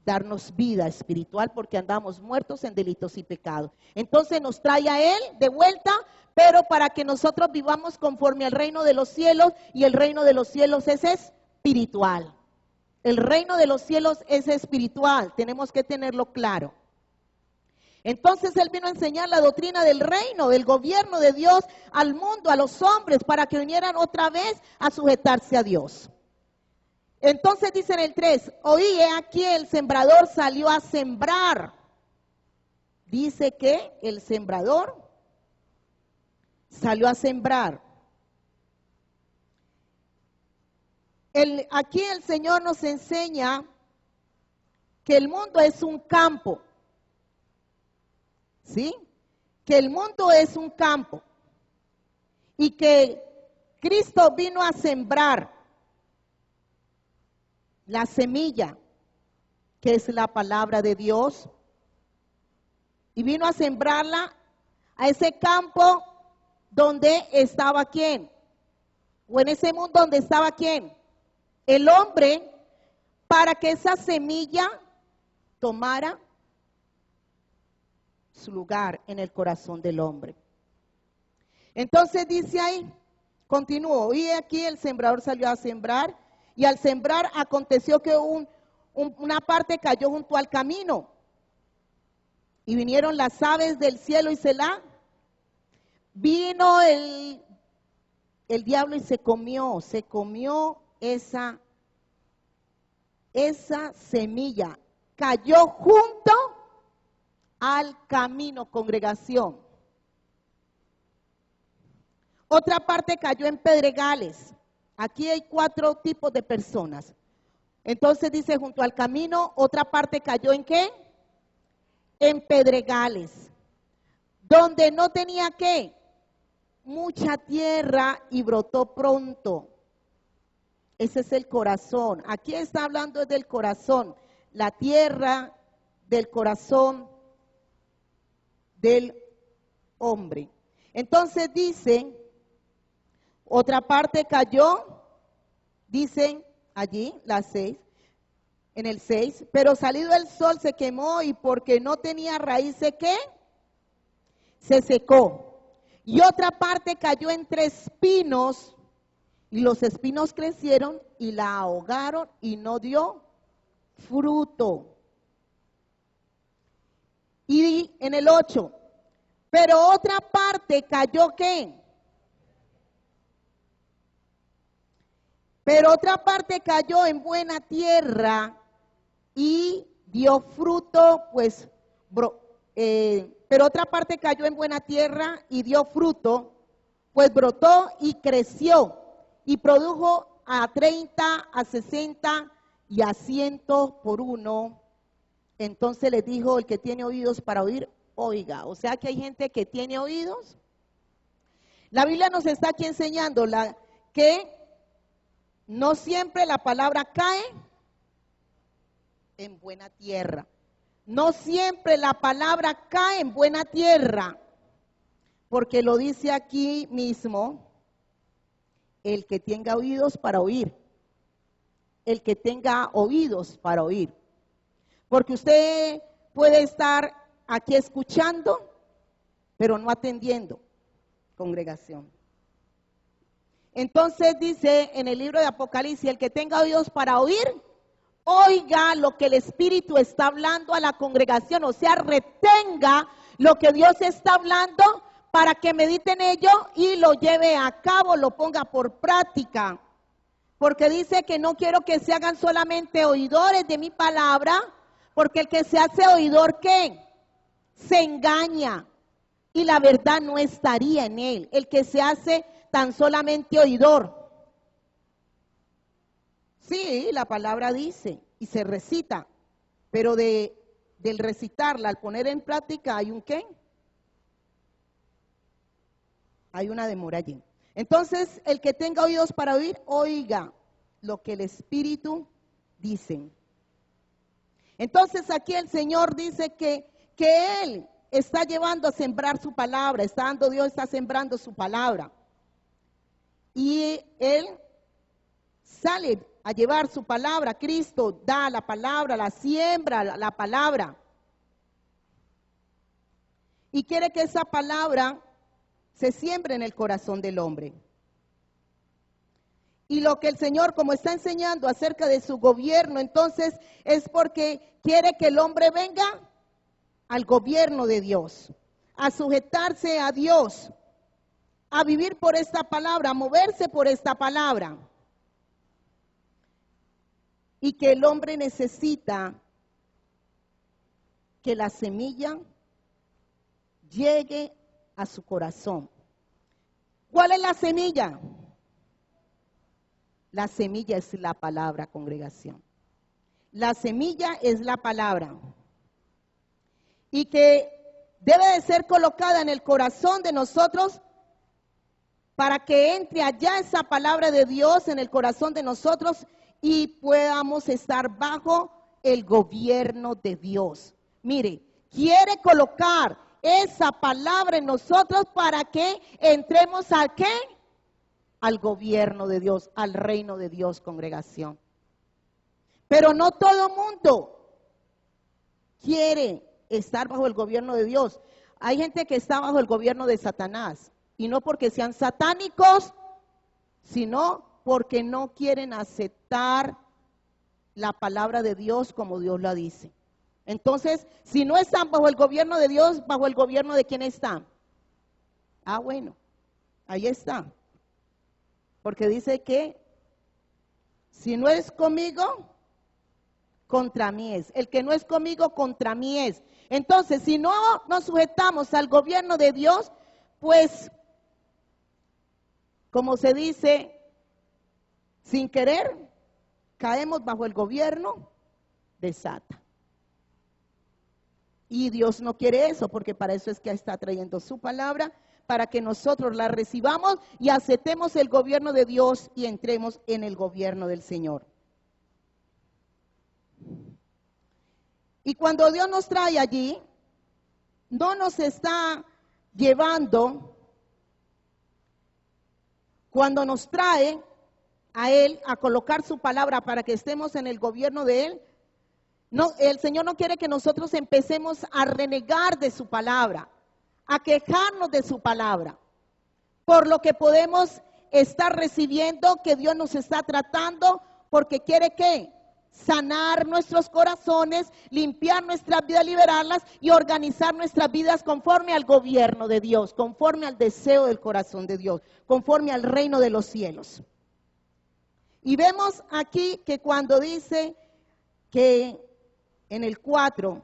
A: darnos vida espiritual porque andamos muertos en delitos y pecados. Entonces nos trae a Él de vuelta, pero para que nosotros vivamos conforme al reino de los cielos, y el reino de los cielos es espiritual. El reino de los cielos es espiritual, tenemos que tenerlo claro. Entonces Él vino a enseñar la doctrina del reino, del gobierno de Dios al mundo, a los hombres, para que vinieran otra vez a sujetarse a Dios. Entonces dice en el 3, oí, he aquí el sembrador salió a sembrar. Dice que el sembrador salió a sembrar. Aquí el Señor nos enseña que el mundo es un campo. ¿Sí? Que el mundo es un campo y que Cristo vino a sembrar la semilla, que es la palabra de Dios, y vino a sembrarla a ese campo donde estaba ¿quién? O en ese mundo donde estaba ¿quién? El hombre, para que esa semilla tomara su lugar en el corazón del hombre. Entonces dice ahí, continuó, y aquí el sembrador salió a sembrar, y al sembrar aconteció que una parte cayó junto al camino, y vinieron las aves del cielo y vino el diablo y se comió esa semilla, cayó junto al camino, congregación. Otra parte cayó en pedregales. Aquí hay 4 tipos de personas. Entonces dice junto al camino, otra parte cayó ¿en qué? En pedregales, donde no tenía ¿qué? Mucha tierra y brotó pronto. Ese es el corazón. Aquí está hablando del corazón, la tierra del corazón del hombre. Entonces dice, otra parte cayó, dicen allí, las 6, en el 6, pero salido el sol se quemó y porque no tenía raíces, ¿qué? Se secó. Y otra parte cayó entre espinos y los espinos crecieron y la ahogaron y no dio fruto. Y en el 8, pero otra parte cayó ¿qué? Pero otra parte cayó en buena tierra y dio fruto, pues, pero otra parte cayó en buena tierra y dio fruto, pues brotó y creció y produjo a 30, a 60 y a 100 por uno. Entonces les dijo, el que tiene oídos para oír, oiga. O sea que hay gente que tiene oídos. La Biblia nos está aquí enseñando que no siempre la palabra cae en buena tierra. No siempre la palabra cae en buena tierra, porque lo dice aquí mismo, el que tenga oídos para oír. El que tenga oídos para oír. Porque usted puede estar aquí escuchando, pero no atendiendo, congregación. Entonces dice en el libro de Apocalipsis, el que tenga oídos para oír, oiga lo que el Espíritu está hablando a la congregación, o sea, retenga lo que Dios está hablando para que medite en ello y lo lleve a cabo, lo ponga por práctica. Porque dice que no quiero que se hagan solamente oidores de mi palabra, porque el que se hace oidor, ¿qué? Se engaña y la verdad no estaría en él. El que se hace tan solamente oidor. Sí, la palabra dice y se recita, pero del recitarla al poner en práctica hay un ¿qué? Hay una demora allí. Entonces, el que tenga oídos para oír, oiga lo que el Espíritu dice. Entonces, aquí el Señor dice que Él está llevando a sembrar su palabra, Dios está sembrando su palabra. Y Él sale a llevar su palabra. Cristo da la palabra, la siembra, la palabra. Y quiere que esa palabra se siembre en el corazón del hombre. Y lo que el Señor, como está enseñando acerca de su gobierno, entonces es porque quiere que el hombre venga al gobierno de Dios, a sujetarse a Dios, a vivir por esta palabra, a moverse por esta palabra. Y que el hombre necesita que la semilla llegue a su corazón. ¿Cuál es la semilla? La semilla es la palabra, congregación. La semilla es la palabra. Y que debe de ser colocada en el corazón de nosotros para que entre allá esa palabra de Dios en el corazón de nosotros y podamos estar bajo el gobierno de Dios. Mire, quiere colocar esa palabra en nosotros para que entremos ¿a qué? Al gobierno de Dios, al reino de Dios, congregación. Pero no todo mundo quiere estar bajo el gobierno de Dios. Hay gente que está bajo el gobierno de Satanás, y no porque sean satánicos, sino porque no quieren aceptar la palabra de Dios como Dios la dice. Entonces, si no están bajo el gobierno de Dios, ¿bajo el gobierno de quién están? Ah, bueno, ahí está. Porque dice que si no es conmigo, contra mí es. El que no es conmigo, contra mí es. Entonces, si no nos sujetamos al gobierno de Dios, pues, como se dice, sin querer, caemos bajo el gobierno de Satán. Y Dios no quiere eso, porque para eso es que está trayendo su palabra, para que nosotros la recibamos y aceptemos el gobierno de Dios y entremos en el gobierno del Señor. Y cuando Dios nos trae allí, no nos está llevando, cuando nos trae a Él a colocar su palabra para que estemos en el gobierno de Él, no, el Señor no quiere que nosotros empecemos a renegar de su palabra, a quejarnos de su palabra, por lo que podemos estar recibiendo, que Dios nos está tratando, porque quiere que sanar nuestros corazones, limpiar nuestras vidas, liberarlas y organizar nuestras vidas conforme al gobierno de Dios, conforme al deseo del corazón de Dios, conforme al reino de los cielos. Y vemos aquí que cuando dice que en el 4,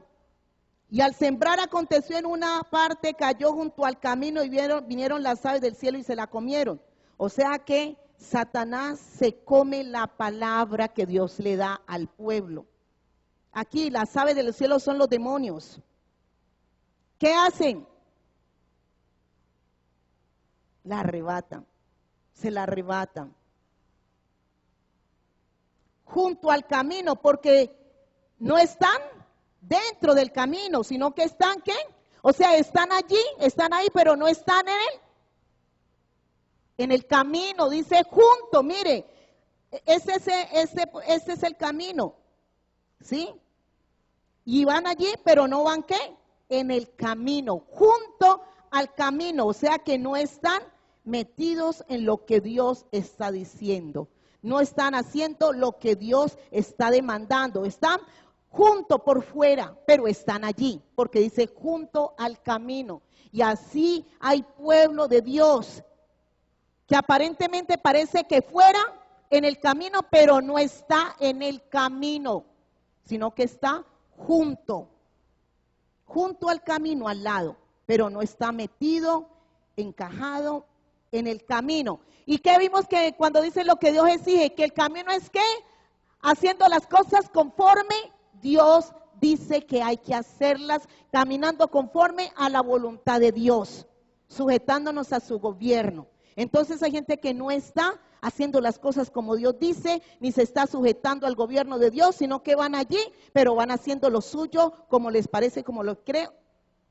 A: y al sembrar aconteció en una parte, cayó junto al camino y vinieron las aves del cielo y se la comieron. O sea que Satanás se come la palabra que Dios le da al pueblo. Aquí las aves de los cielos son los demonios. ¿Qué hacen? La arrebatan, se la arrebatan. Junto al camino, porque no están dentro del camino, sino que están, ¿qué? O sea, están allí, están ahí, pero no están en el camino, dice junto, mire, ese es el camino, ¿sí? Y van allí, pero no van, ¿qué? En el camino, junto al camino, o sea que no están metidos en lo que Dios está diciendo, no están haciendo lo que Dios está demandando, están junto por fuera, pero están allí, porque dice junto al camino. Y así hay pueblo de Dios que aparentemente parece que fuera en el camino, pero no está en el camino, sino que está junto al camino, al lado, pero no está metido, encajado en el camino. ¿Y qué vimos que cuando dice lo que Dios exige? Que el camino es ¿qué? Haciendo las cosas conforme Dios dice que hay que hacerlas, caminando conforme a la voluntad de Dios, sujetándonos a su gobierno. Entonces hay gente que no está haciendo las cosas como Dios dice, ni se está sujetando al gobierno de Dios, sino que van allí, pero van haciendo lo suyo como les parece, como lo creen,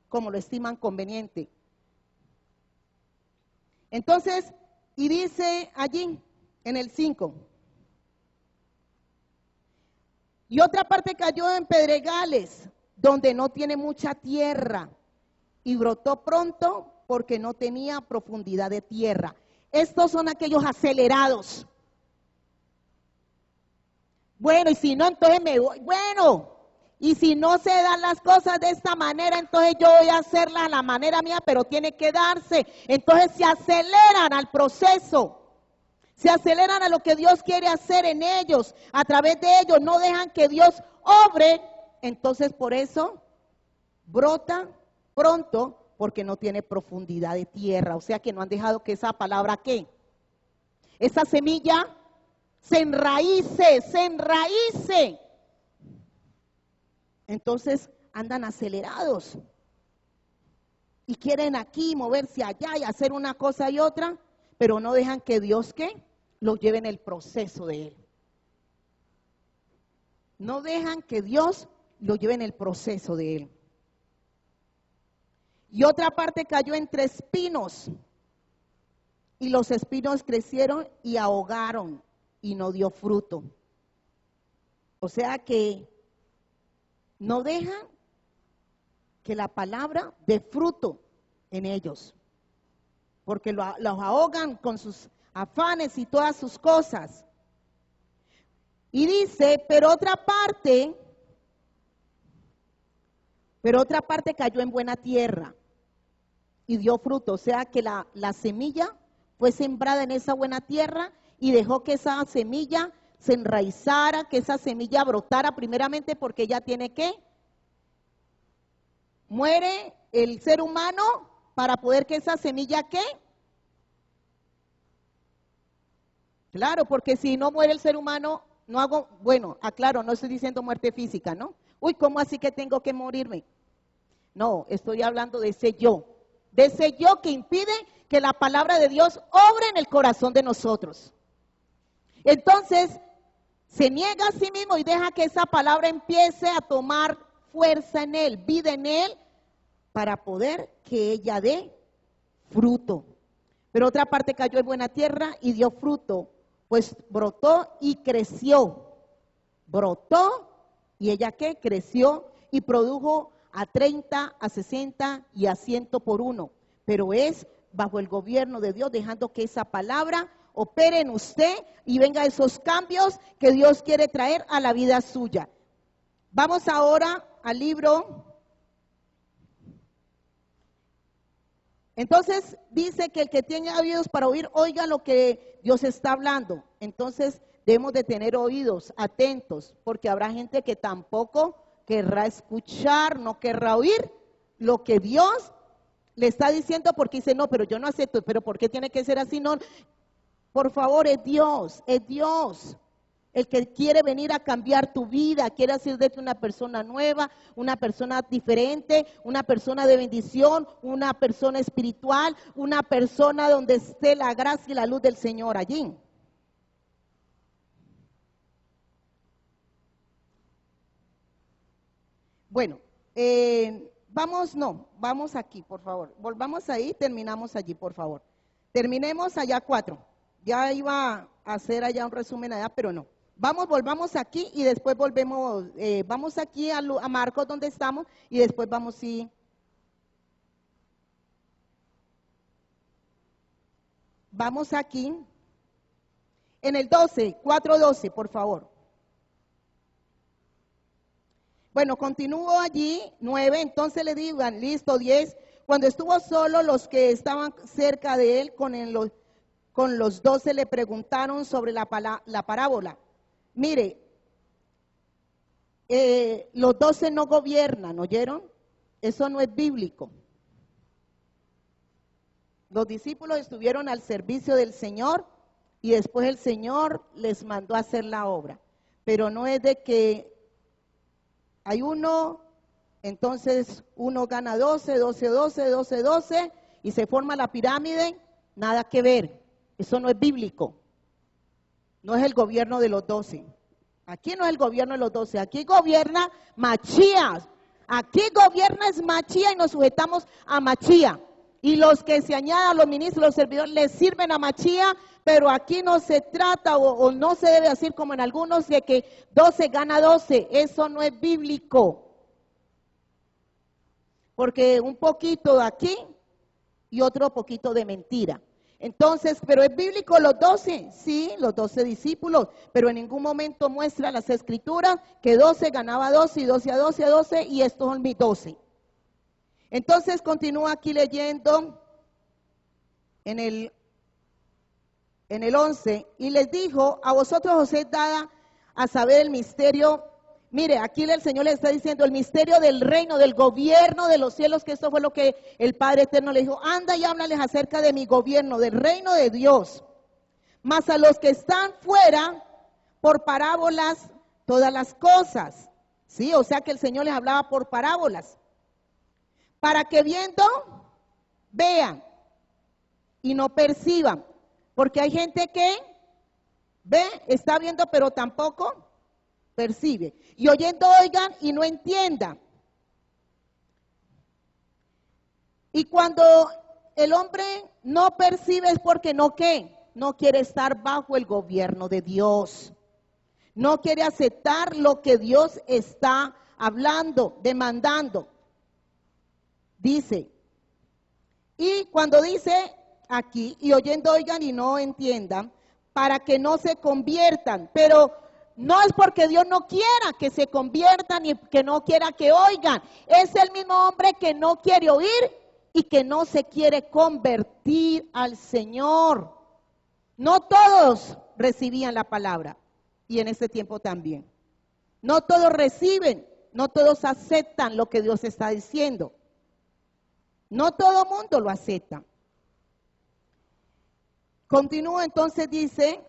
A: como lo estiman conveniente. Entonces, y dice allí en el 5, y otra parte cayó en pedregales, donde no tiene mucha tierra, y brotó pronto porque no tenía profundidad de tierra. Estos son aquellos acelerados. Bueno, y si no, entonces me voy. Bueno, y si no se dan las cosas de esta manera, entonces yo voy a hacerla a la manera mía, pero tiene que darse. Entonces se aceleran al proceso. Se aceleran a lo que Dios quiere hacer en ellos, a través de ellos, no dejan que Dios obre, entonces por eso brota pronto, porque no tiene profundidad de tierra, o sea que no han dejado que esa palabra, ¿qué? Esa semilla se enraíce. Entonces andan acelerados y quieren aquí moverse allá y hacer una cosa y otra, pero no dejan que Dios, ¿qué? Los lleve en el proceso de Él. No dejan que Dios los lleve en el proceso de Él. Y otra parte cayó entre espinos, y los espinos crecieron y ahogaron, y no dio fruto. O sea que no dejan que la palabra dé fruto en ellos, porque los ahogan con sus afanes y todas sus cosas. Y dice, pero otra parte cayó en buena tierra y dio fruto. O sea que la semilla fue sembrada en esa buena tierra y dejó que esa semilla se enraizara, que esa semilla brotara primeramente, porque ya tiene que muere el ser humano para poder que esa semilla, ¿qué? Claro, porque si no muere el ser humano, no hago, bueno, aclaro, no estoy diciendo muerte física, ¿no? Uy, ¿cómo así que tengo que morirme? No, estoy hablando de ese yo que impide que la palabra de Dios obre en el corazón de nosotros. Entonces, se niega a sí mismo y deja que esa palabra empiece a tomar fuerza en él, vida en él, para poder que ella dé fruto. Pero otra parte cayó en buena tierra y dio fruto, pues brotó y creció. Brotó y ella ¿qué? Creció y produjo a 30, a 60 y a 100 por uno. Pero es bajo el gobierno de Dios, dejando que esa palabra opere en usted y venga esos cambios que Dios quiere traer a la vida suya. Vamos ahora al libro. Entonces dice que el que tenga oídos para oír, oiga lo que Dios está hablando. Entonces debemos de tener oídos atentos, porque habrá gente que tampoco querrá escuchar, no querrá oír lo que Dios le está diciendo, porque dice, no, pero yo no acepto, pero ¿por qué tiene que ser así? No, por favor, es Dios, es Dios. el que quiere venir a cambiar tu vida, quiere hacer de ti una persona nueva, una persona diferente, una persona de bendición, una persona espiritual, una persona donde esté la gracia y la luz del Señor allí. Bueno, vamos aquí, por favor. Volvamos ahí, terminamos allí, por favor. Terminemos allá 4. Ya iba a hacer allá un resumen allá, pero no. Volvamos aquí y después volvemos, vamos aquí a Marcos donde estamos y después vamos vamos aquí en el 12, 4:12, por favor. Bueno, continúo allí, 9, entonces le digan, listo, 10. Cuando estuvo solo, los que estaban cerca de él con los 12 le preguntaron sobre la parábola. Mire, los 12 no gobiernan, ¿oyeron? Eso no es bíblico. Los discípulos estuvieron al servicio del Señor y después el Señor les mandó a hacer la obra. Pero no es de que hay uno, entonces uno gana 12, 12, 12, 12, 12 y se forma la pirámide. Nada que ver. Eso no es bíblico. No es el gobierno de los 12. Aquí no es el gobierno de los 12. Aquí gobierna Machías. Aquí gobierna es Machía y nos sujetamos a Machía. Y los que se añadan, los ministros, los servidores, les sirven a Machía, pero aquí no se trata o no se debe decir como en algunos de que 12 gana 12. Eso no es bíblico. Porque un poquito de aquí y otro poquito de mentira. Entonces, pero es bíblico los 12, sí, los 12 discípulos, pero en ningún momento muestra las escrituras que 12 ganaba 12 y 12 a 12 a 12 y estos son mis 12. Entonces continúa aquí leyendo en el 11, y les dijo, a vosotros os es dada a saber el misterio. Mire, aquí el Señor le está diciendo el misterio del reino, del gobierno de los cielos, que esto fue lo que el Padre Eterno le dijo, anda y háblales acerca de mi gobierno, del reino de Dios. Mas a los que están fuera, por parábolas, todas las cosas. Sí, o sea que el Señor les hablaba por parábolas. Para que viendo, vean y no perciban. Porque hay gente que ve, está viendo, pero tampoco percibe. Y oyendo, oigan y no entiendan. Y cuando el hombre no percibe es porque no quiere estar bajo el gobierno de Dios. No quiere aceptar lo que Dios está hablando, demandando. Dice, y cuando dice aquí, y oyendo oigan y no entiendan, para que no se conviertan, pero no es porque Dios no quiera que se conviertan y que no quiera que oigan, es el mismo hombre que no quiere oír y que no se quiere convertir al Señor. No todos recibían la palabra, y en este tiempo también. No todos reciben, no todos aceptan lo que Dios está diciendo. No todo mundo lo acepta. Continúa entonces, dice,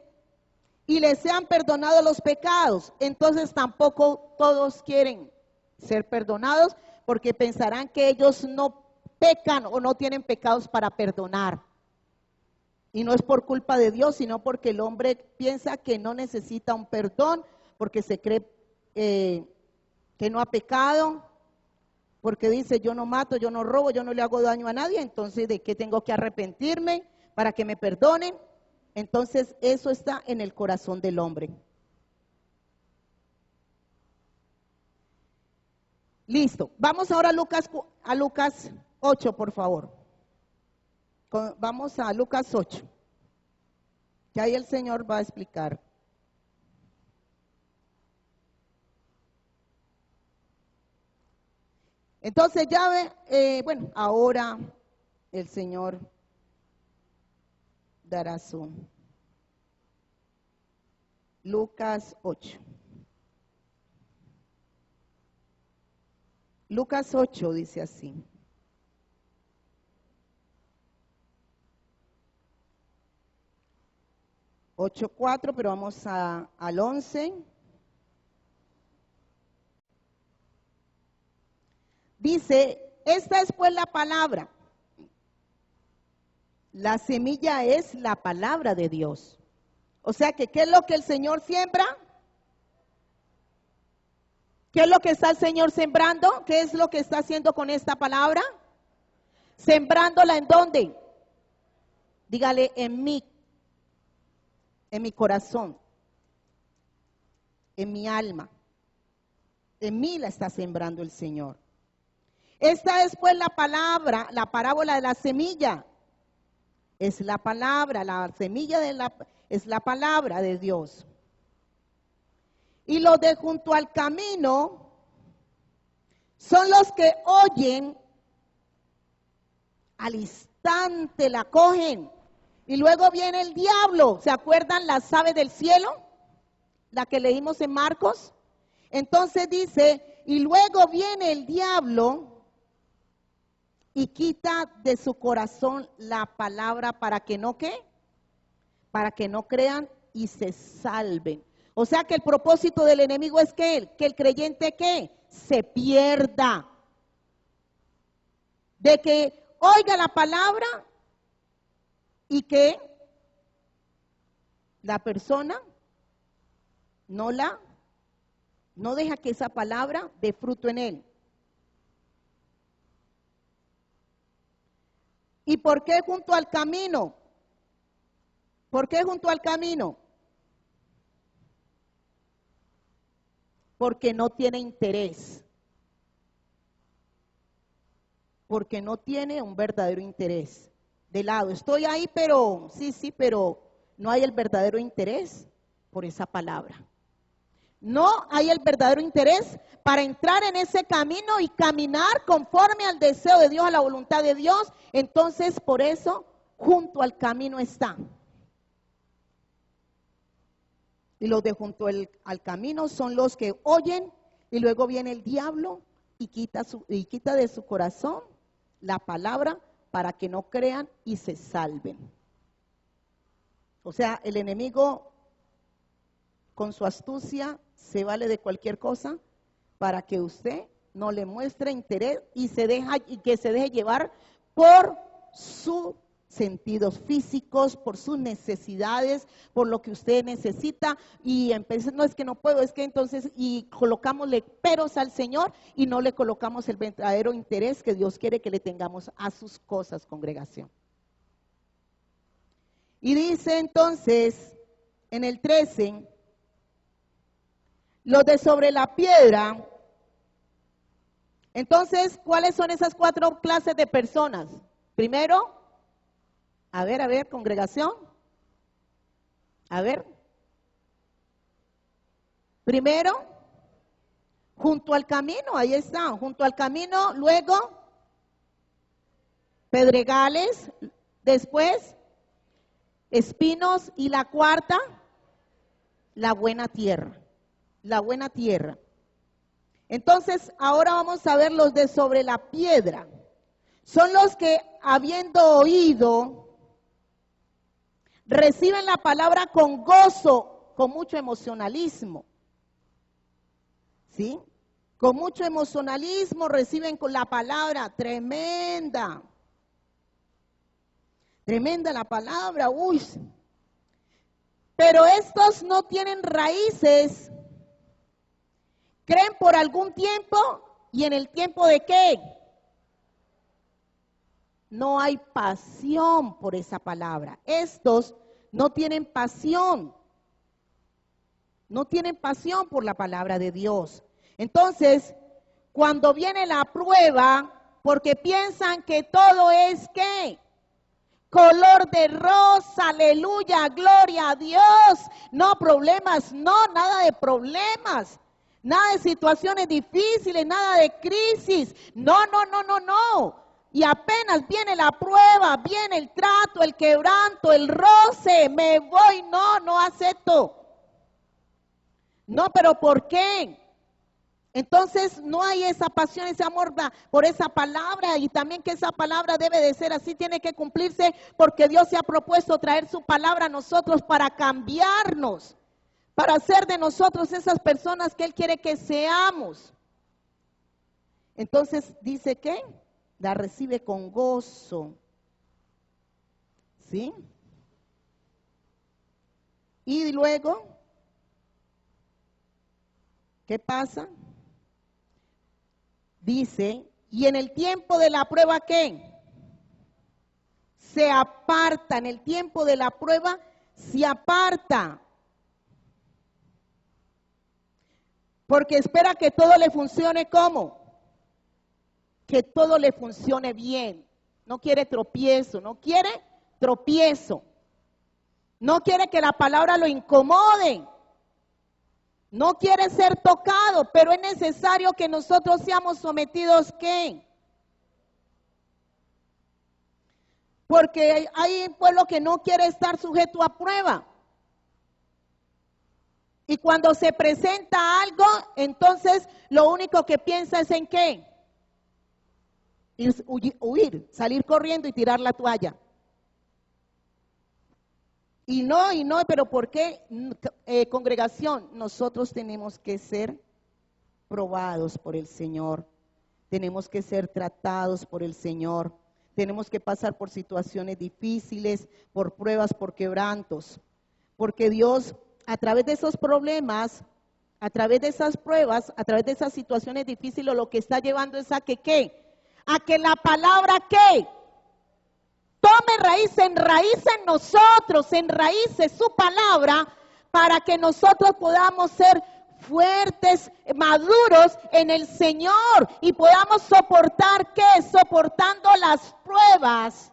A: y les sean perdonados los pecados. Entonces tampoco todos quieren ser perdonados porque pensarán que ellos no pecan o no tienen pecados para perdonar. Y no es por culpa de Dios, sino porque el hombre piensa que no necesita un perdón, porque se cree que no ha pecado, porque dice yo no mato, yo no robo, yo no le hago daño a nadie, entonces ¿de qué tengo que arrepentirme para que me perdonen? Entonces eso está en el corazón del hombre. Listo, vamos ahora a Lucas 8, por favor. Vamos a Lucas 8, que ahí el Señor va a explicar. Entonces ya ve, ahora el Señor dará su Lucas 8. Lucas 8 dice así. 8:4, pero vamos al 11. Dice, esta es pues la palabra. La semilla es la palabra de Dios. O sea que, ¿qué es lo que el Señor siembra? ¿Qué es lo que está el Señor sembrando? ¿Qué es lo que está haciendo con esta palabra? Sembrándola ¿en dónde? Dígale, en mi corazón, en mi alma. En mí la está sembrando el Señor. Esta es pues la palabra, la parábola de la semilla. Es la palabra, la semilla es la palabra de Dios. Y los de junto al camino son los que oyen, al instante la cogen. Y luego viene el diablo. ¿Se acuerdan las aves del cielo? La que leímos en Marcos. Entonces dice, y luego viene el diablo y quita de su corazón la palabra para que no, ¿qué? Para que no crean y se salven. O sea que el propósito del enemigo es que el creyente, ¿qué? Se pierda. De que oiga la palabra y que la persona no deja que esa palabra dé fruto en él. ¿Y por qué junto al camino? ¿Por qué junto al camino? Porque no tiene interés. Porque no tiene un verdadero interés. De lado, estoy ahí, pero pero no hay el verdadero interés por esa palabra. No hay el verdadero interés para entrar en ese camino y caminar conforme al deseo de Dios, a la voluntad de Dios. Entonces, por eso, junto al camino está. Y los de junto al camino son los que oyen y luego viene el diablo y quita de su corazón la palabra para que no crean y se salven. O sea, el enemigo con su astucia se vale de cualquier cosa para que usted no le muestre interés y que se deje llevar por sus sentidos físicos, por sus necesidades, por lo que usted necesita, y empezar, no es que no puedo, es que entonces, y colocámosle peros al Señor y no le colocamos el verdadero interés que Dios quiere que le tengamos a sus cosas, congregación. Y dice entonces, en el 13, los de sobre la piedra. Entonces, ¿cuáles son esas 4 clases de personas? Primero, a ver, congregación. A ver. Primero, junto al camino, ahí está, junto al camino, luego, pedregales, después, espinos y la cuarta, la buena tierra. La buena tierra. Entonces, ahora vamos a ver los de sobre la piedra. Son los que, habiendo oído, reciben la palabra con gozo, con mucho emocionalismo. ¿Sí? Con mucho emocionalismo reciben con la palabra, tremenda. Tremenda la palabra, uy. Pero estos no tienen raíces. Creen por algún tiempo y en el tiempo de ¿qué? No hay pasión por esa palabra. Estos no tienen pasión. No tienen pasión por la palabra de Dios. Entonces, cuando viene la prueba, porque piensan que todo es ¿qué? Color de rosa, aleluya, gloria a Dios. No problemas, no, nada de problemas. Nada de situaciones difíciles, nada de crisis. No. Y apenas viene la prueba, viene el trato, el quebranto, el roce, me voy, no acepto. No, pero ¿por qué? Entonces no hay esa pasión, ese amor por esa palabra, y también que esa palabra debe de ser así, tiene que cumplirse, porque Dios se ha propuesto traer su palabra a nosotros para cambiarnos, para hacer de nosotros esas personas que Él quiere que seamos. Entonces dice que la recibe con gozo, ¿sí? Y luego, ¿qué pasa? Dice, y en el tiempo de la prueba, ¿qué? Se aparta, en el tiempo de la prueba se aparta. Porque espera que todo le funcione, ¿cómo? Que todo le funcione bien. No quiere tropiezo, no quiere tropiezo. No quiere que la palabra lo incomode. No quiere ser tocado, pero es necesario que nosotros seamos sometidos, ¿qué? Porque hay un pueblo que no quiere estar sujeto a prueba. Y cuando se presenta algo, entonces lo único que piensa es en ¿qué? Huir, salir corriendo y tirar la toalla. Y no, pero ¿por qué? Congregación, nosotros tenemos que ser probados por el Señor, tenemos que ser tratados por el Señor, tenemos que pasar por situaciones difíciles, por pruebas, por quebrantos, porque Dios a través de esos problemas, a través de esas pruebas, a través de esas situaciones difíciles, lo que está llevando es a que ¿qué? A que la palabra ¿qué? Tome raíz en nosotros, enraíce su palabra para que nosotros podamos ser fuertes, maduros en el Señor y podamos soportar, ¿qué? Soportando las pruebas.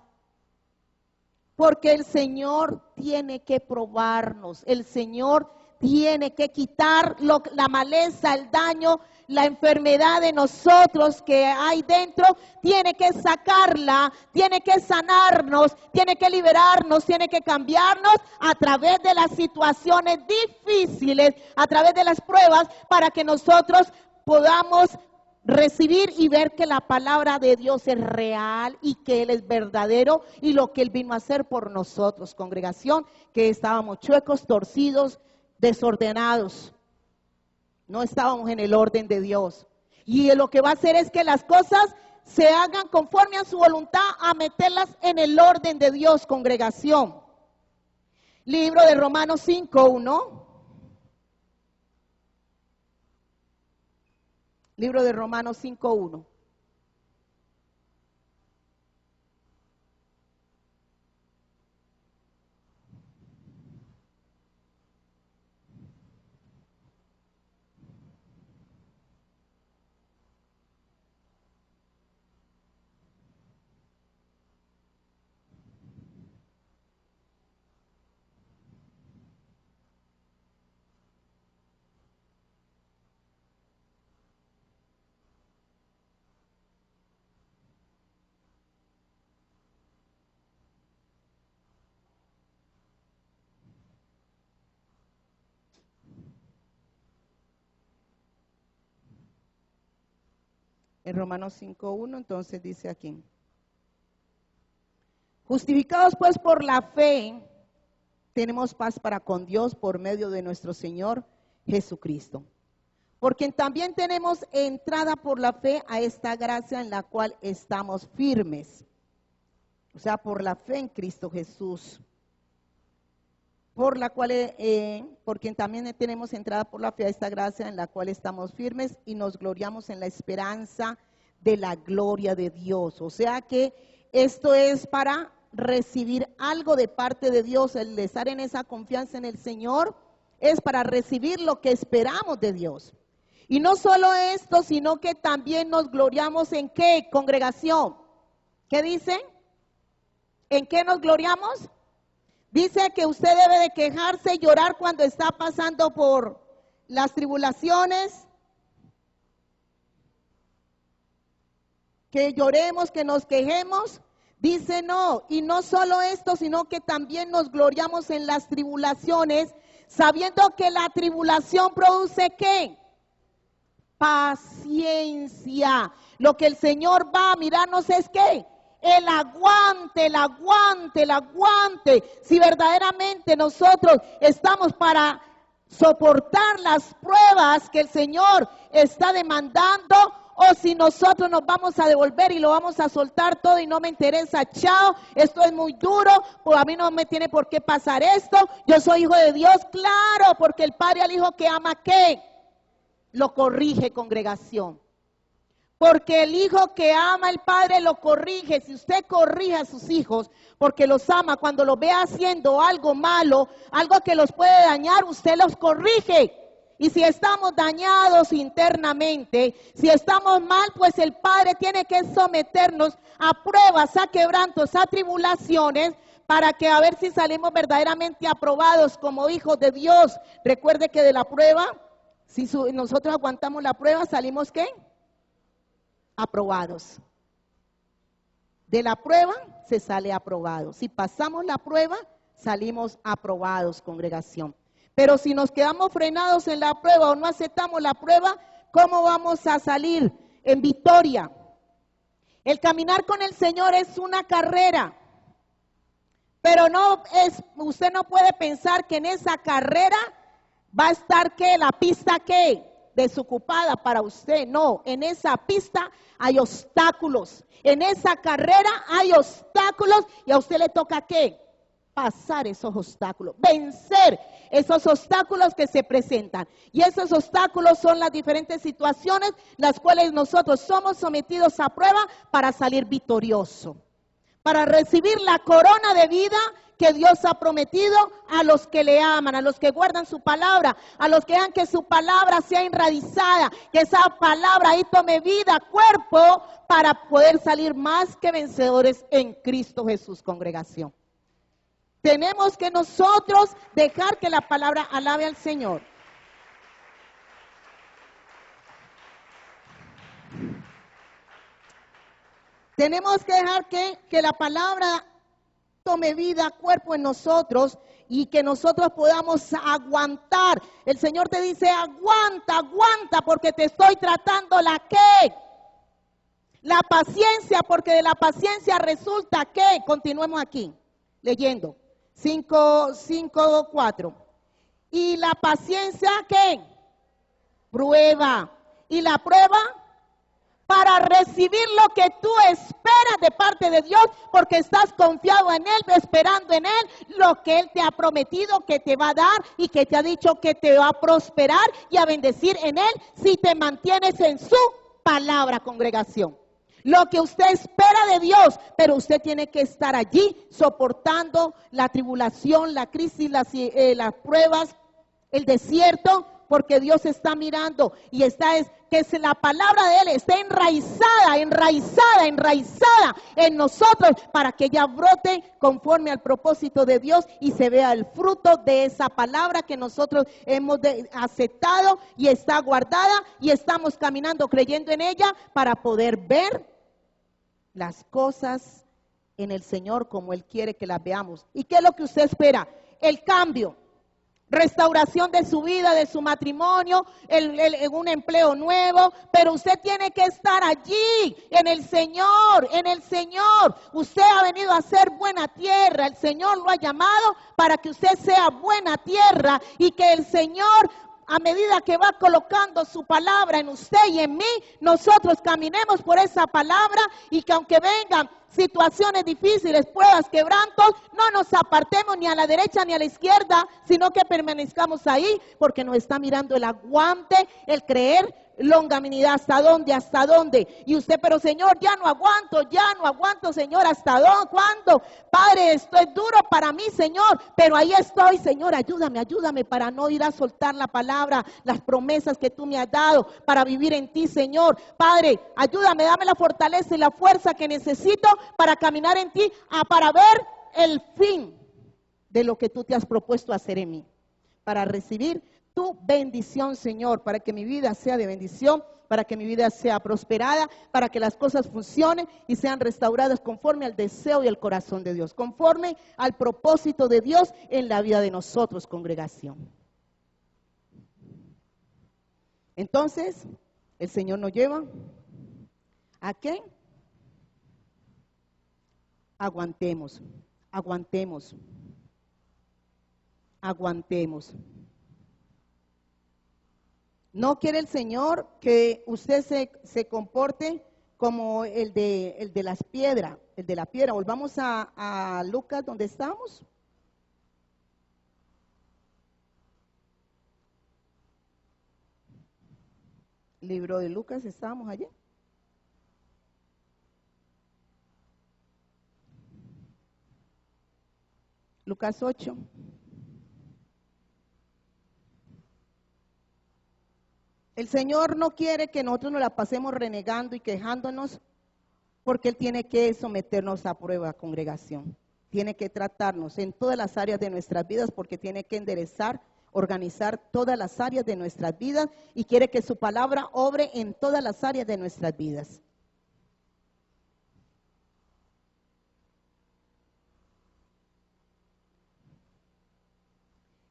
A: Porque el Señor tiene que probarnos, el Señor tiene que quitar la maleza, el daño, la enfermedad de nosotros que hay dentro, tiene que sacarla, tiene que sanarnos, tiene que liberarnos, tiene que cambiarnos a través de las situaciones difíciles, a través de las pruebas, para que nosotros podamos recibir y ver que la palabra de Dios es real y que Él es verdadero y lo que Él vino a hacer por nosotros, congregación, que estábamos chuecos, torcidos, desordenados. No estábamos en el orden de Dios. Y lo que va a hacer es que las cosas se hagan conforme a su voluntad, a meterlas en el orden de Dios, congregación. Libro de Romanos 5:1. Libro de Romanos 5:1. En Romanos 5:1, entonces dice aquí: justificados pues por la fe, tenemos paz para con Dios por medio de nuestro Señor Jesucristo. Porque también tenemos entrada por la fe a esta gracia en la cual estamos firmes. O sea, por la fe en Cristo Jesús. Por la cual, porque también tenemos entrada por la fe a esta gracia en la cual estamos firmes y nos gloriamos en la esperanza de la gloria de Dios. O sea que esto es para recibir algo de parte de Dios, el de estar en esa confianza en el Señor, es para recibir lo que esperamos de Dios. Y no solo esto, sino que también nos gloriamos en ¿qué, congregación? ¿Qué dice? ¿En qué nos gloriamos? Dice que usted debe de quejarse y llorar cuando está pasando por las tribulaciones. Que lloremos, que nos quejemos. Dice no, y no solo esto, sino que también nos gloriamos en las tribulaciones, sabiendo que la tribulación produce ¿qué? paciencia. Lo que el Señor va a mirarnos es ¿qué? El aguante, el aguante, el aguante. Si verdaderamente nosotros estamos para soportar las pruebas que el Señor está demandando, o si nosotros nos vamos a devolver y lo vamos a soltar todo y no me interesa, chao, esto es muy duro, pues a mí no me tiene por qué pasar esto, yo soy hijo de Dios, claro, porque el Padre al Hijo que ama, ¿qué? Lo corrige, congregación. Porque el hijo que ama al Padre lo corrige. Si usted corrige a sus hijos porque los ama, cuando los ve haciendo algo malo, algo que los puede dañar, usted los corrige. Y si estamos dañados internamente, si estamos mal, pues el Padre tiene que someternos a pruebas, a quebrantos, a tribulaciones, para que a ver si salimos verdaderamente aprobados como hijos de Dios. Recuerde que de la prueba, si nosotros aguantamos la prueba, ¿salimos qué? Aprobados. De la prueba se sale aprobado. Si pasamos la prueba, salimos aprobados, congregación. Pero si nos quedamos frenados en la prueba o no aceptamos la prueba, ¿cómo vamos a salir en victoria? El caminar con el Señor es una carrera, pero usted no puede pensar que en esa carrera va a estar ¿qué? La pista ¿qué? Desocupada para usted. No, en esa pista hay obstáculos, en esa carrera hay obstáculos y a usted le toca ¿qué? Pasar esos obstáculos, vencer esos obstáculos que se presentan. Y esos obstáculos son las diferentes situaciones las cuales nosotros somos sometidos a prueba para salir victorioso, para recibir la corona de vida que Dios ha prometido a los que le aman, a los que guardan su palabra, a los que hagan que su palabra sea enraizada, que esa palabra ahí tome vida, cuerpo, para poder salir más que vencedores en Cristo Jesús, congregación. Tenemos que nosotros dejar que la palabra alabe al Señor. Tenemos que dejar que la palabra tome vida, cuerpo en nosotros y que nosotros podamos aguantar. El Señor te dice, aguanta, aguanta, porque te estoy tratando la ¿qué? La paciencia, porque de la paciencia resulta que, continuemos aquí, leyendo, 5:4. Y la paciencia, ¿qué? Prueba. Y la prueba, para recibir lo que tú esperas de parte de Dios, porque estás confiado en Él, esperando en Él, lo que Él te ha prometido que te va a dar y que te ha dicho que te va a prosperar y a bendecir en Él si te mantienes en su palabra, congregación. Lo que usted espera de Dios, pero usted tiene que estar allí soportando la tribulación, la crisis, las pruebas, el desierto, porque Dios está mirando y que la palabra de Él esté enraizada en nosotros para que ella brote conforme al propósito de Dios y se vea el fruto de esa palabra que nosotros hemos aceptado y está guardada y estamos caminando creyendo en ella para poder ver las cosas en el Señor como Él quiere que las veamos. ¿Y qué es lo que usted espera? El cambio. Restauración de su vida, de su matrimonio, un empleo nuevo, pero usted tiene que estar allí, en el Señor, en el Señor. Usted ha venido a ser buena tierra, el Señor lo ha llamado para que usted sea buena tierra y que el Señor, a medida que va colocando su palabra en usted y en mí, nosotros caminemos por esa palabra y que aunque vengan situaciones difíciles, pruebas, quebrantos, no nos apartemos ni a la derecha ni a la izquierda, sino que permanezcamos ahí, porque nos está mirando el aguante, el creer, longanimidad, ¿hasta dónde? Y usted, pero Señor, ya no aguanto, Señor, ¿hasta dónde? ¿Cuándo? Padre, esto es duro para mí, Señor, pero ahí estoy, Señor, ayúdame para no ir a soltar la palabra, las promesas que tú me has dado, para vivir en ti, Señor. Padre, ayúdame, dame la fortaleza y la fuerza que necesito para caminar en ti, para ver el fin de lo que tú te has propuesto hacer en mí, para recibir tu bendición, Señor, para que mi vida sea de bendición, para que mi vida sea prosperada, para que las cosas funcionen y sean restauradas conforme al deseo y al corazón de Dios, conforme al propósito de Dios en la vida de nosotros, congregación. Entonces, El Señor nos lleva ¿a qué? Aguantemos, aguantemos, aguantemos. No quiere el Señor que usted se comporte como el de las piedras, el de la piedra. Volvamos a Lucas, donde estamos. Libro de Lucas, estábamos allí. Lucas 8. El Señor no quiere que nosotros nos la pasemos renegando y quejándonos, porque Él tiene que someternos a prueba, congregación. Tiene que tratarnos en todas las áreas de nuestras vidas, porque tiene que enderezar, organizar todas las áreas de nuestras vidas, y quiere que su palabra obre en todas las áreas de nuestras vidas.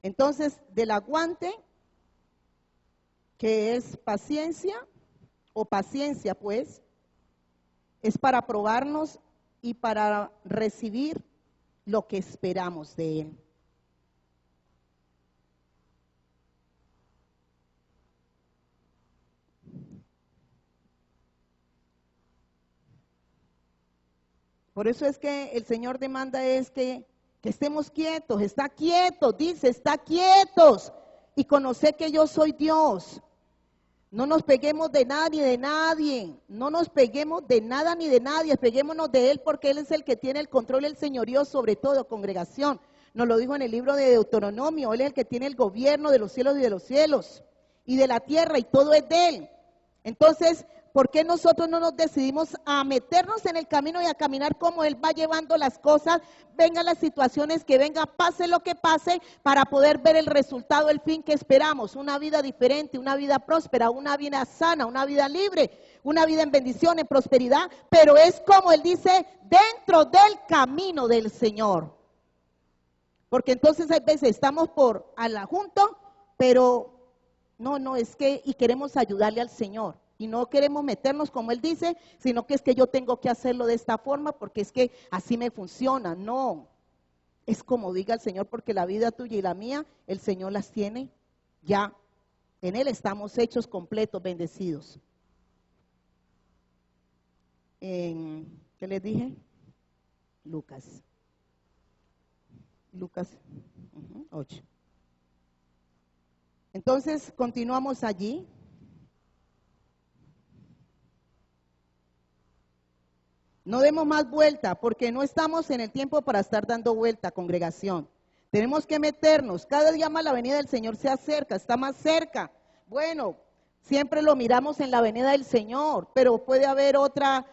A: Entonces, del aguante, que es paciencia, o paciencia pues, es para probarnos y para recibir lo que esperamos de Él. Por eso es que el Señor demanda es que estemos quietos, está quietos, dice, está quietos y conocer que yo soy Dios. No nos peguemos de nada ni de nadie, no nos peguemos de nada ni de nadie, peguémonos de Él porque Él es el que tiene el control, el señorío sobre todo, congregación. Nos lo dijo en el libro de Deuteronomio, Él es el que tiene el gobierno de los cielos y de los cielos y de la tierra, y todo es de Él. Entonces, ¿por qué nosotros no nos decidimos a meternos en el camino y a caminar como Él va llevando las cosas? Vengan las situaciones que vengan, pase lo que pase, para poder ver el resultado, el fin que esperamos. Una vida diferente, una vida próspera, una vida sana, una vida libre, una vida en bendición, en prosperidad. Pero es como Él dice, dentro del camino del Señor. Porque entonces hay veces estamos por al junto, pero no, es que, y queremos ayudarle al Señor. Y no queremos meternos como Él dice, sino que es que yo tengo que hacerlo de esta forma porque es que así me funciona. No, es como diga el Señor, porque la vida tuya y la mía, el Señor las tiene ya. En Él estamos hechos completos, bendecidos. ¿Qué les dije? Lucas 8. Entonces, continuamos allí. No demos más vuelta, porque no estamos en el tiempo para estar dando vuelta, congregación. Tenemos que meternos. Cada día más la venida del Señor se acerca, está más cerca. Bueno, siempre lo miramos en la venida del Señor, pero puede haber otra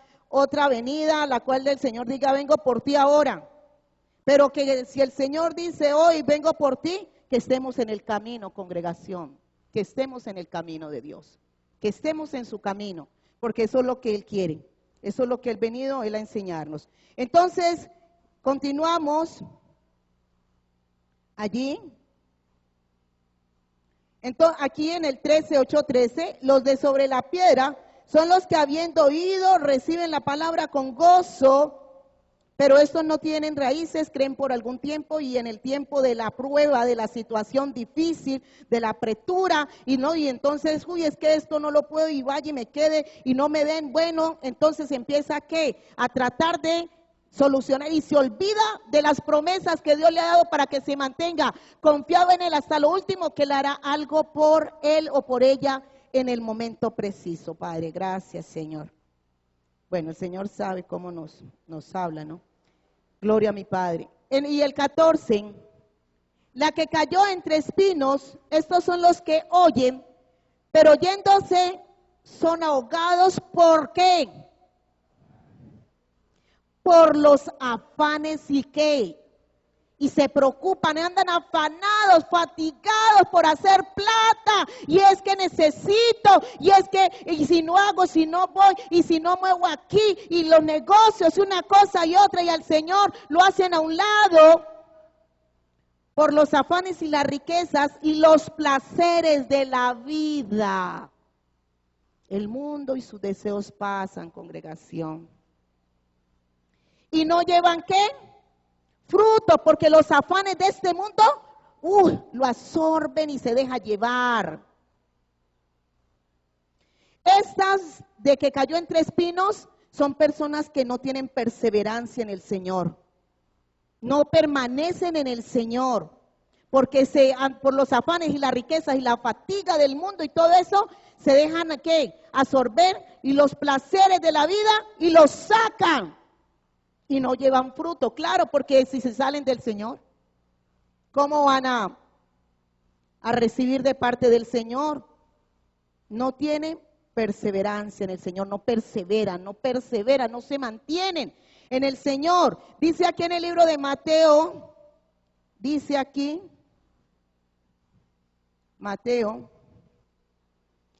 A: venida a la cual el Señor diga, vengo por ti ahora. Pero que si el Señor dice hoy, vengo por ti, que estemos en el camino, congregación. Que estemos en el camino de Dios. Que estemos en su camino, porque eso es lo que Él quiere. Eso es lo que Él venido Él a enseñarnos. Entonces, continuamos allí. Entonces, aquí en el 8:13, los de sobre la piedra son los que habiendo oído reciben la palabra con gozo, pero estos no tienen raíces, creen por algún tiempo, y en el tiempo de la prueba, de la situación difícil, de la apretura, y entonces, es que esto no lo puedo, y vaya y me quede, y no me den, bueno, entonces empieza ¿qué? A tratar de solucionar, y se olvida de las promesas que Dios le ha dado para que se mantenga confiado en Él hasta lo último, que Él hará algo por él o por ella en el momento preciso. Padre, gracias, Señor. Bueno, el Señor sabe cómo nos habla, ¿no? Gloria a mi Padre. Y el 14, la que cayó entre espinos, estos son los que oyen, pero oyéndose son ahogados. ¿Por qué? Por los afanes y qué. Y se preocupan, andan afanados, fatigados por hacer plata, y es que necesito, y es que, y si no hago, si no voy, y si no muevo aquí, y los negocios, una cosa y otra, y al Señor lo hacen a un lado, por los afanes y las riquezas, y los placeres de la vida. El mundo y sus deseos pasan, congregación. ¿Y no llevan qué? Fruto, porque los afanes de este mundo, lo absorben y se deja llevar. Estas de que cayó entre espinos son personas que no tienen perseverancia en el Señor. No permanecen en el Señor, porque por los afanes y las riquezas y la fatiga del mundo y todo eso, se dejan ¿qué? Absorber y los placeres de la vida y los sacan y no llevan fruto. Claro, porque si se salen del Señor, ¿cómo van a recibir de parte del Señor? No tienen perseverancia en el Señor, no perseveran, no se mantienen en el Señor. Dice aquí en el libro de Mateo, dice aquí, Mateo,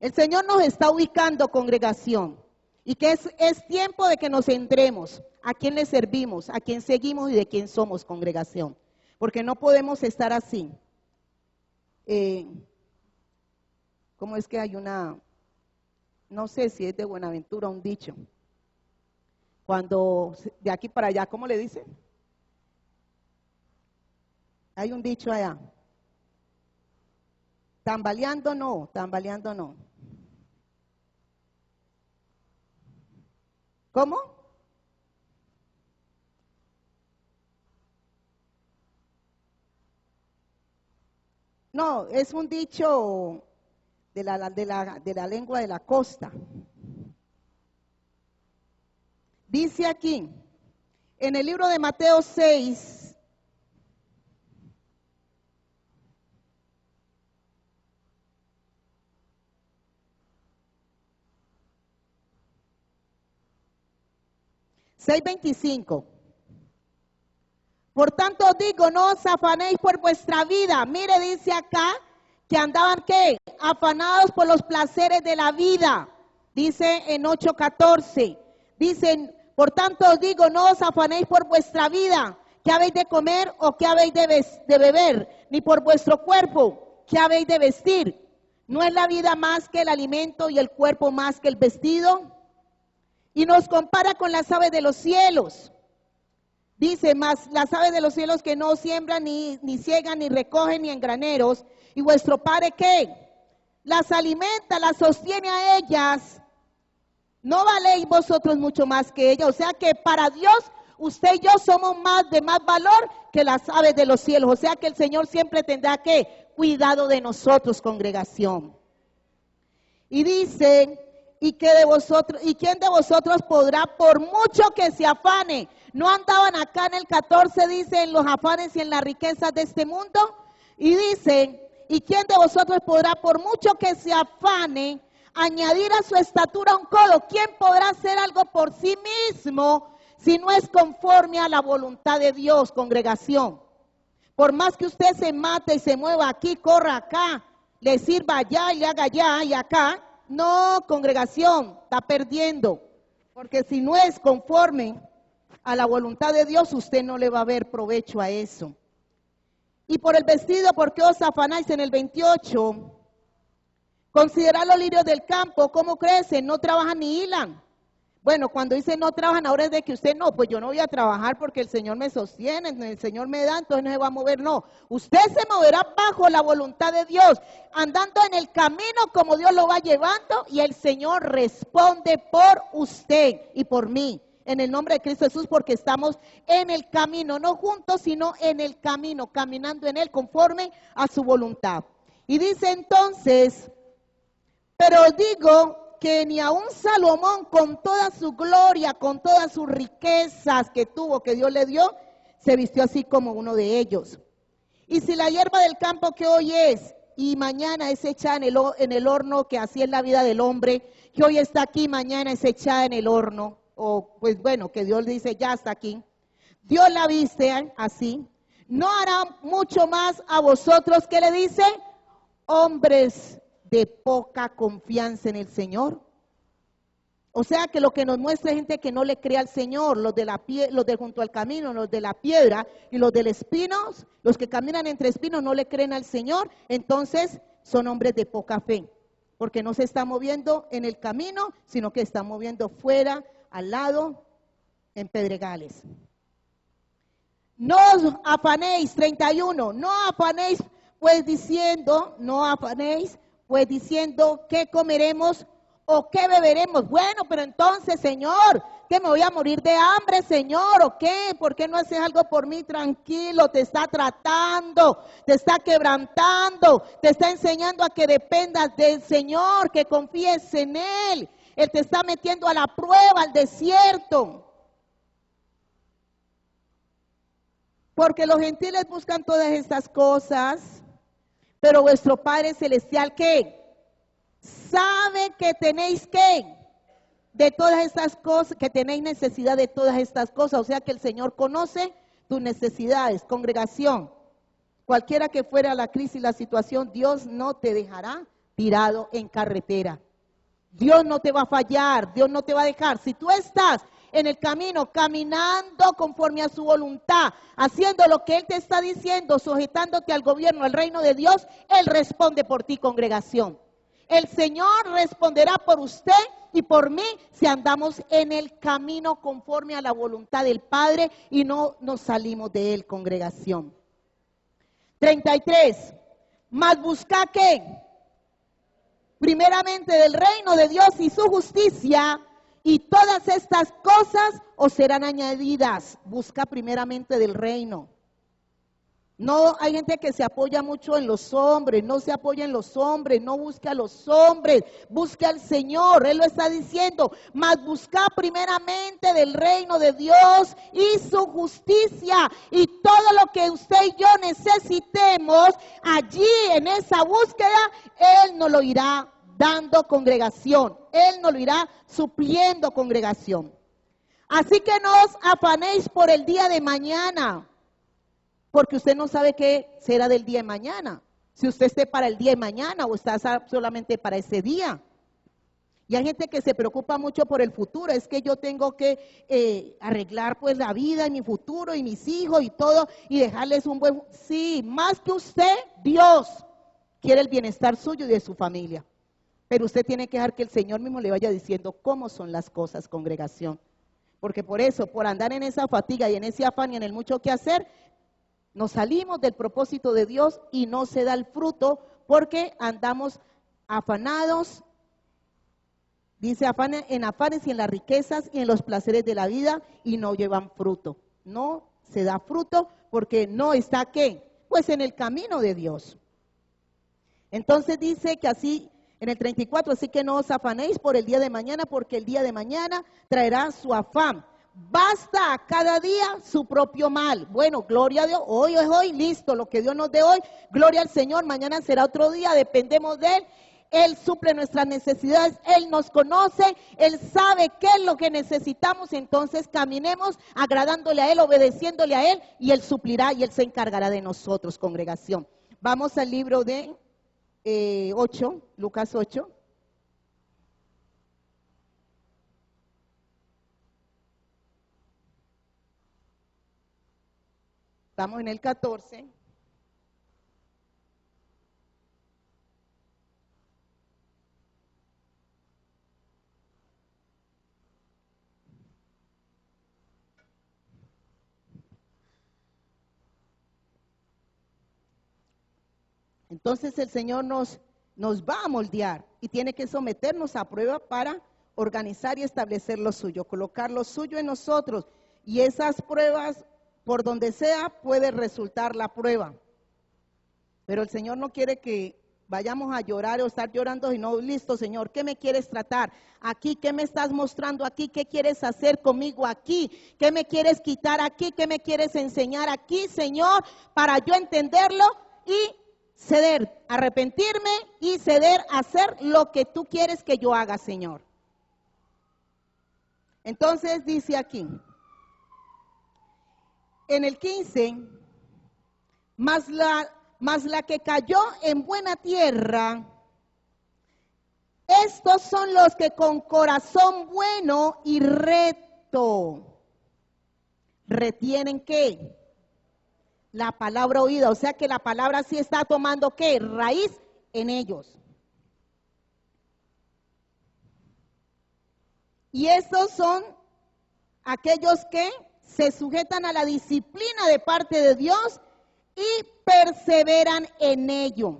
A: el Señor nos está ubicando, congregación, y que es tiempo de que nos centremos a quién le servimos, a quién seguimos y de quién somos, congregación, porque no podemos estar así. ¿Cómo es que hay una, no sé si es de Buenaventura, un dicho, cuando de aquí para allá, ¿cómo le dicen? Hay un dicho allá. Tambaleando no. ¿Cómo? No, es un dicho de la lengua de la costa. Dice aquí, en el libro de Mateo 6, (6:25). Por tanto os digo, no os afanéis por vuestra vida. Mire, dice acá que andaban ¿qué? Afanados por los placeres de la vida. Dice en 8:14. Dicen, por tanto os digo, no os afanéis por vuestra vida, qué habéis de comer o qué habéis de beber, ni por vuestro cuerpo, qué habéis de vestir. ¿No es la vida más que el alimento y el cuerpo más que el vestido? Y nos compara con las aves de los cielos. Dice, más las aves de los cielos que no siembran, ni ciegan, ni recogen, ni en graneros. ¿Y vuestro Padre qué? Las alimenta, las sostiene a ellas. ¿No valéis vosotros mucho más que ellas? O sea que para Dios, usted y yo somos de más valor que las aves de los cielos. O sea que el Señor siempre tendrá que cuidado de nosotros, congregación. Y dice, ¿y quién de vosotros podrá, por mucho que se afane? ¿No andaban acá en el 14, dice, en los afanes y en las riquezas de este mundo? Y dice, ¿y quién de vosotros podrá, por mucho que se afane, añadir a su estatura un codo? ¿Quién podrá hacer algo por sí mismo si no es conforme a la voluntad de Dios, congregación? Por más que usted se mate y se mueva aquí, corra acá, le sirva allá y le haga allá y acá, no, congregación, está perdiendo. Porque si no es conforme a la voluntad de Dios, usted no le va a ver provecho a eso. Y por el vestido, ¿por qué os afanáis? En el 28, considerad los lirios del campo, cómo crecen, no trabajan ni hilan. Bueno, cuando dice no trabajan, ahora es de que usted no, pues yo no voy a trabajar porque el Señor me sostiene, el Señor me da, entonces no se va a mover, no. Usted se moverá bajo la voluntad de Dios, andando en el camino como Dios lo va llevando, y el Señor responde por usted y por mí. En el nombre de Cristo Jesús, porque estamos en el camino, no juntos, sino en el camino, caminando en él conforme a su voluntad. Y dice entonces, pero os digo que ni aun Salomón, con toda su gloria, con todas sus riquezas que tuvo, que Dios le dio, se vistió así como uno de ellos. Y si la hierba del campo que hoy es y mañana es echada en el horno, que así es la vida del hombre, que hoy está aquí, mañana es echada en el horno, o pues bueno, que Dios dice ya está aquí, Dios la viste así, ¿no hará mucho más a vosotros? ¿Qué le dice? Hombres de poca confianza en el Señor. O sea que lo que nos muestra es gente que no le cree al Señor, los de junto al camino, los de la piedra y los del espinos, los que caminan entre espinos no le creen al Señor, entonces son hombres de poca fe. porque no se está moviendo en el camino, sino que está moviendo fuera, al lado, en pedregales. No os afanéis, 31, no afanéis pues diciendo qué comeremos o qué beberemos. Bueno, pero entonces, Señor, que me voy a morir de hambre, Señor, ¿o qué? ¿Por qué no haces algo por mí? Tranquilo, te está tratando, te está quebrantando, te está enseñando a que dependas del Señor, que confíes en Él. Él te está metiendo a la prueba, al desierto. Porque los gentiles buscan todas estas cosas, pero vuestro Padre Celestial, ¿qué? Sabe que tenéis ¿qué? De todas estas cosas, que tenéis necesidad de todas estas cosas. O sea que el Señor conoce tus necesidades, congregación. Cualquiera que fuera la crisis, la situación, Dios no te dejará tirado en carretera. Dios no te va a fallar, Dios no te va a dejar. Si tú estás en el camino, caminando conforme a su voluntad, haciendo lo que Él te está diciendo, sujetándote al gobierno, al reino de Dios, Él responde por ti, congregación. El Señor responderá por usted y por mí si andamos en el camino conforme a la voluntad del Padre y no nos salimos de Él, congregación. 33. Mas buscad ¿qué? Primeramente del reino de Dios y su justicia, y todas estas cosas os serán añadidas. Busca primeramente del reino. No, hay gente que se apoya mucho en los hombres, no se apoya en los hombres, no busca a los hombres, busca al Señor. Él lo está diciendo, mas busca primeramente del reino de Dios y su justicia, y todo lo que usted y yo necesitemos, allí en esa búsqueda, Él nos lo irá dando, congregación. Él nos lo irá supliendo, congregación. Así que no os afanéis por el día de mañana, porque usted no sabe qué será del día de mañana. Si usted esté para el día de mañana o está solamente para ese día. Y hay gente que se preocupa mucho por el futuro. Es que yo tengo que arreglar pues la vida y mi futuro y mis hijos y todo y dejarles un buen... Sí, más que usted, Dios quiere el bienestar suyo y de su familia. Pero usted tiene que dejar que el Señor mismo le vaya diciendo cómo son las cosas, congregación. Porque por eso, por andar en esa fatiga y en ese afán y en el mucho que hacer, nos salimos del propósito de Dios y no se da el fruto porque andamos afanados, dice en afanes y en las riquezas y en los placeres de la vida y no llevan fruto. No se da fruto porque no está ¿qué? Pues en el camino de Dios. Entonces dice que así, en el 34, así que no os afanéis por el día de mañana, porque el día de mañana traerá su afán. Basta a cada día su propio mal. Bueno, gloria a Dios, hoy es hoy, listo, lo que Dios nos dé hoy, gloria al Señor, mañana será otro día, dependemos de Él. Él suple nuestras necesidades, Él nos conoce, Él sabe qué es lo que necesitamos, entonces caminemos agradándole a Él, obedeciéndole a Él, y Él suplirá y Él se encargará de nosotros, congregación. Vamos al libro de 8, Lucas 8. Estamos en el 14. Entonces el Señor nos va a moldear y tiene que someternos a prueba para organizar y establecer lo suyo, colocar lo suyo en nosotros. Y esas pruebas, por donde sea, puede resultar la prueba. Pero el Señor no quiere que vayamos a llorar o estar llorando y no, listo, Señor, ¿qué me quieres tratar aquí? ¿Qué me estás mostrando aquí? ¿Qué quieres hacer conmigo aquí? ¿Qué me quieres quitar aquí? ¿Qué me quieres enseñar aquí, Señor? Para yo entenderlo y ceder, arrepentirme y ceder a hacer lo que tú quieres que yo haga, Señor. Entonces dice aquí, en el 15, más la que cayó en buena tierra, estos son los que con corazón bueno y recto retienen ¿qué? La palabra oída, o sea que la palabra sí está tomando ¿qué? Raíz en ellos. Y estos son aquellos que se sujetan a la disciplina de parte de Dios y perseveran en ello.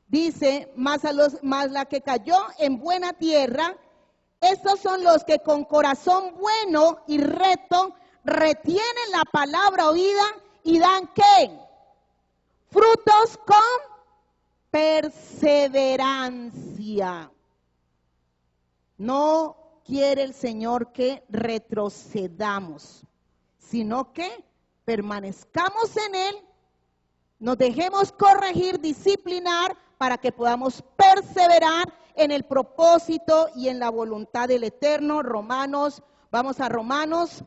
A: Dice, más la que cayó en buena tierra, estos son los que con corazón bueno y recto retienen la palabra oída y dan ¿qué? Frutos con perseverancia. No quiere el Señor que retrocedamos, sino que permanezcamos en Él, nos dejemos corregir, disciplinar, para que podamos perseverar en el propósito y en la voluntad del Eterno. Vamos a Romanos,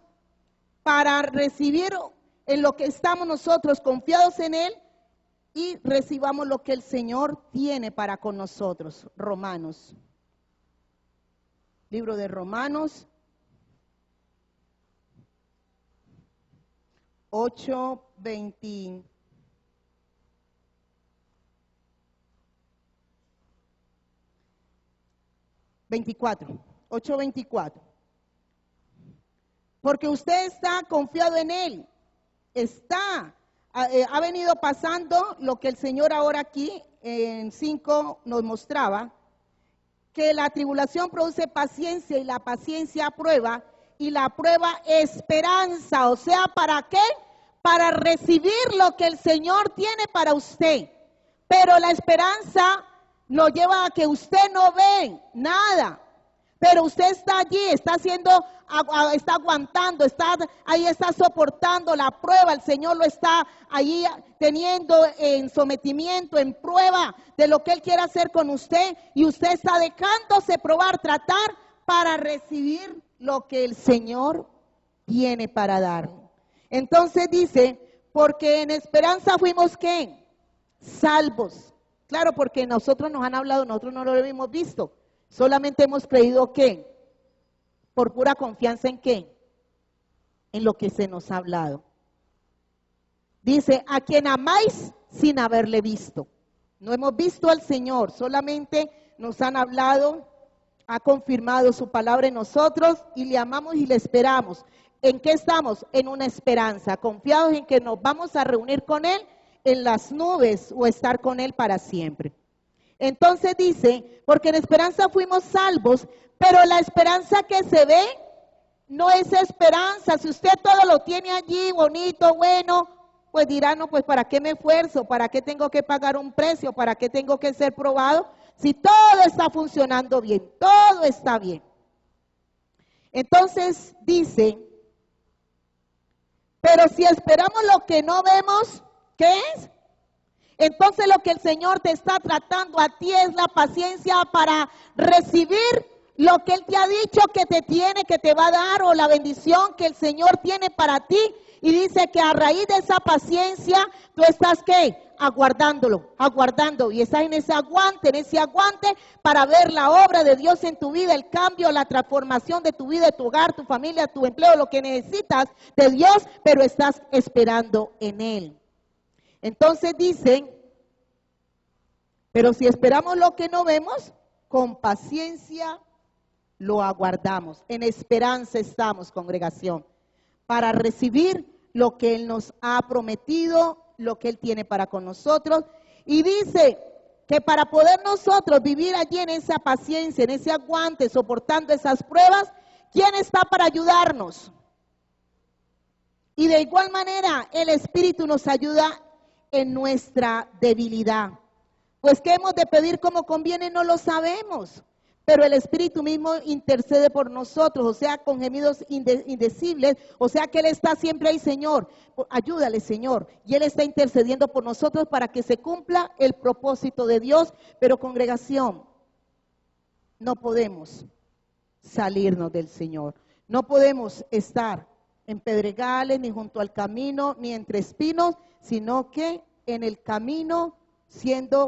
A: para recibir en lo que estamos nosotros confiados en Él y recibamos lo que el Señor tiene para con nosotros. Romanos. Libro de Romanos 8:24. Porque usted está confiado en Él. Ha venido pasando lo que el Señor ahora aquí en 5 nos mostraba, que la tribulación produce paciencia y la paciencia prueba y la prueba esperanza. O sea, ¿para qué? Para recibir lo que el Señor tiene para usted. Pero la esperanza lo lleva a que usted no ve nada. Pero usted está allí, está aguantando, está soportando la prueba. El Señor lo está allí teniendo en sometimiento, en prueba de lo que Él quiere hacer con usted. Y usted está dejándose probar, tratar para recibir lo que el Señor tiene para dar. Entonces dice, porque en esperanza fuimos ¿qué? Salvos. Claro, porque nosotros nos han hablado, nosotros no lo hemos visto. Solamente hemos creído que, por pura confianza en qué, en lo que se nos ha hablado. Dice, a quien amáis sin haberle visto. No hemos visto al Señor, solamente nos han hablado, ha confirmado su palabra en nosotros y le amamos y le esperamos. ¿En qué estamos? En una esperanza, confiados en que nos vamos a reunir con Él en las nubes o estar con Él para siempre. Entonces dice, porque en esperanza fuimos salvos, pero la esperanza que se ve no es esperanza. Si usted todo lo tiene allí bonito, bueno, pues dirá, no, pues ¿para qué me esfuerzo? ¿Para qué tengo que pagar un precio? ¿Para qué tengo que ser probado? Si todo está funcionando bien, todo está bien. Entonces dice, pero si esperamos lo que no vemos, ¿qué es? Entonces lo que el Señor te está tratando a ti es la paciencia para recibir lo que Él te ha dicho que te tiene, que te va a dar, o la bendición que el Señor tiene para ti. Y dice que a raíz de esa paciencia, tú estás ¿qué? Aguardando, y estás en ese aguante para ver la obra de Dios en tu vida, el cambio, la transformación de tu vida, de tu hogar, tu familia, tu empleo, lo que necesitas de Dios, pero estás esperando en Él. Entonces dicen, pero si esperamos lo que no vemos, con paciencia lo aguardamos. En esperanza estamos, congregación, para recibir lo que Él nos ha prometido, lo que Él tiene para con nosotros. Y dice que para poder nosotros vivir allí en esa paciencia, en ese aguante, soportando esas pruebas, ¿quién está para ayudarnos? Y de igual manera, el Espíritu nos ayuda en nuestra debilidad. Pues ¿qué hemos de pedir como conviene? No lo sabemos, pero el Espíritu mismo intercede por nosotros, o sea, con gemidos indecibles, o sea que Él está siempre ahí, Señor, ayúdale, Señor, y Él está intercediendo por nosotros para que se cumpla el propósito de Dios. Pero congregación, no podemos salirnos del Señor, no podemos estar en pedregales, ni junto al camino, ni entre espinos, sino que en el camino,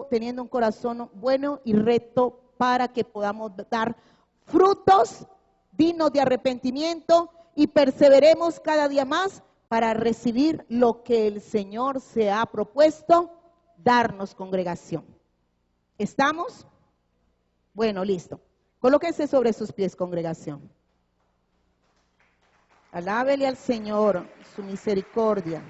A: teniendo un corazón bueno y recto, para que podamos dar frutos dignos de arrepentimiento y perseveremos cada día más para recibir lo que el Señor se ha propuesto darnos, congregación. ¿Estamos? Bueno, listo. Colóquense sobre sus pies, congregación. Alábele al Señor su misericordia.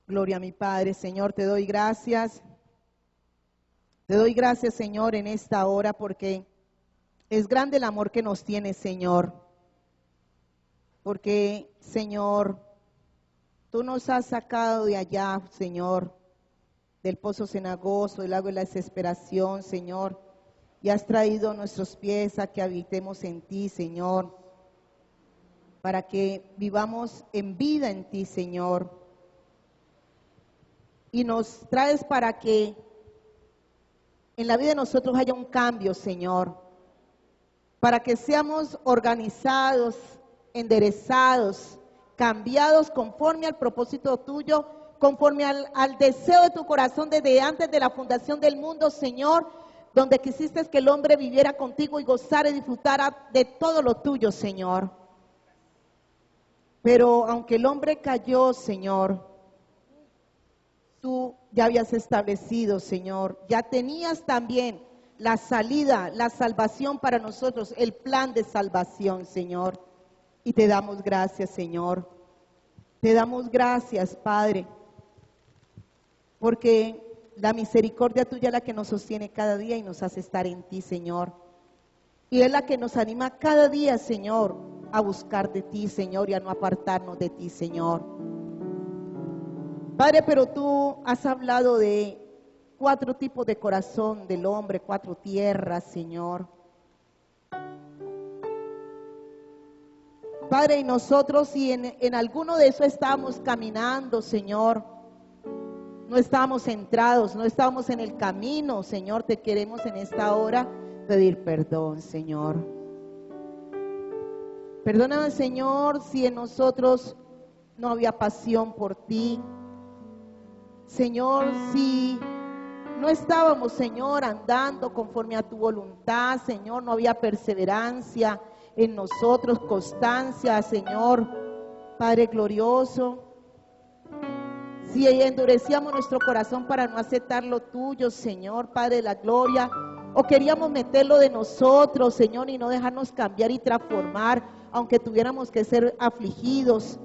A: Gloria a mi Padre. Señor, te doy gracias. Te doy gracias, Señor, en esta hora porque es grande el amor que nos tiene, Señor. Porque, Señor, tú nos has sacado de allá, Señor, del pozo cenagoso, del lago de la desesperación, Señor, y has traído nuestros pies a que habitemos en ti, Señor, para que vivamos en vida en ti, Señor. Y nos traes para que en la vida de nosotros haya un cambio, Señor, para que seamos organizados, enderezados, cambiados conforme al propósito tuyo, conforme al deseo de tu corazón desde antes de la fundación del mundo, Señor, donde quisiste que el hombre viviera contigo y gozara y disfrutara de todo lo tuyo, Señor. Pero aunque el hombre cayó, Señor, tú ya habías establecido, Señor, ya tenías también la salida, la salvación para nosotros, el plan de salvación, Señor. Y te damos gracias, Señor. Te damos gracias, Padre, porque la misericordia tuya es la que nos sostiene cada día y nos hace estar en ti, Señor. Y es la que nos anima cada día, Señor, a buscar de ti, Señor, y a no apartarnos de ti, Señor. Padre, pero tú has hablado de 4 tipos de corazón del hombre, 4 tierras, Señor. Padre, y nosotros si en alguno de esos estábamos caminando, Señor, no estábamos centrados, no estábamos en el camino, Señor, te queremos en esta hora pedir perdón, Señor. Perdóname, Señor, si en nosotros no había pasión por ti. Señor, si no estábamos, Señor, andando conforme a tu voluntad, Señor, no había perseverancia en nosotros, constancia, Señor, Padre glorioso. Si endurecíamos nuestro corazón para no aceptar lo tuyo, Señor, Padre de la gloria, o queríamos meterlo de nosotros, Señor, y no dejarnos cambiar y transformar, aunque tuviéramos que ser afligidos,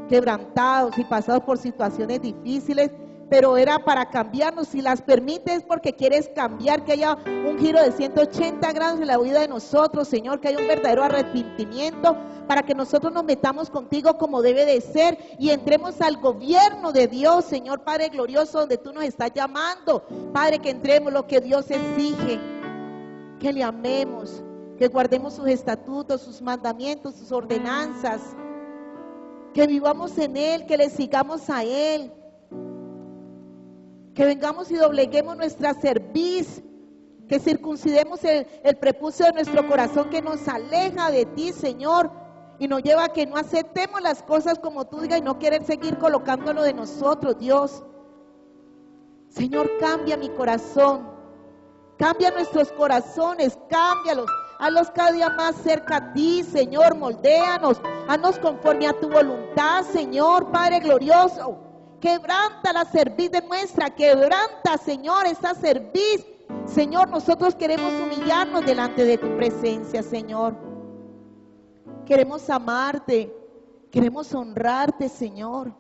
A: quebrantados y pasados por situaciones difíciles, pero era para cambiarnos. Si las permites porque quieres cambiar, que haya un giro de 180 grados en la vida de nosotros, Señor, que haya un verdadero arrepentimiento para que nosotros nos metamos contigo como debe de ser y entremos al gobierno de Dios, Señor Padre glorioso, donde tú nos estás llamando. Padre, que entremos lo que Dios exige, que le amemos, que guardemos sus estatutos, sus mandamientos, sus ordenanzas, que vivamos en Él, que le sigamos a Él. Que vengamos y dobleguemos nuestra cerviz, que circuncidemos el prepucio de nuestro corazón que nos aleja de ti, Señor, y nos lleva a que no aceptemos las cosas como tú digas y no querer seguir colocándolo de nosotros, Dios. Señor, cambia mi corazón, cambia nuestros corazones, cámbialos, hazlos cada día más cerca a ti, Señor, moldéanos, haznos conforme a tu voluntad, Señor, Padre glorioso. Quebranta la cerviz de nuestra, quebranta, Señor, esa cerviz. Señor, nosotros queremos humillarnos delante de tu presencia, Señor. Queremos amarte, queremos honrarte, Señor.